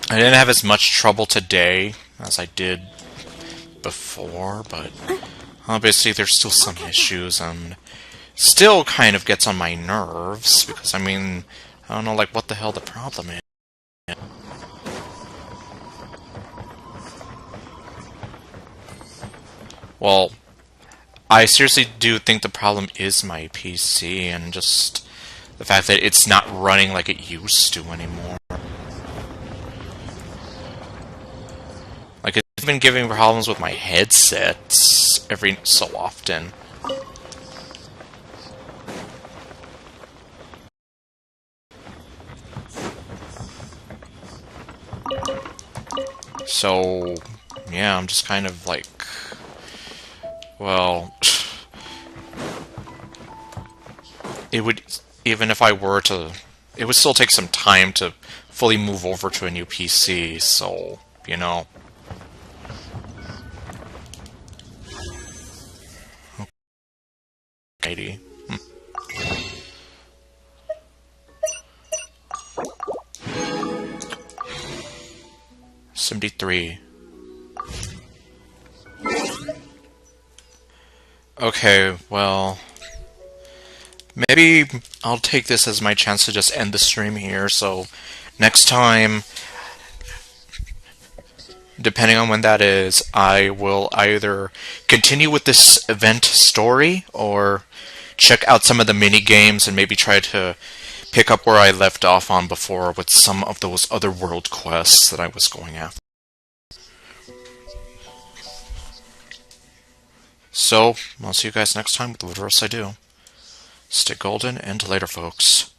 I didn't have as much trouble today as I did before, but obviously there's still some issues, and still kind of gets on my nerves, because, I mean, I don't know, like, what the hell the problem is. Well, I seriously do think the problem is my PC, and just the fact that it's not running like it used to anymore. Like, it's been giving problems with my headsets every so often. So, yeah, I'm just kind of like, well, it would, even if I were to, it would still take some time to fully move over to a new PC, so, you know. Alrighty. 73. Okay, well, maybe I'll take this as my chance to just end the stream here, so next time, depending on when that is, I will either continue with this event story, or check out some of the mini games and maybe try to pick up where I left off on before with some of those other world quests that I was going after. So, I'll see you guys next time with whatever else I do. Stay golden, and later, folks.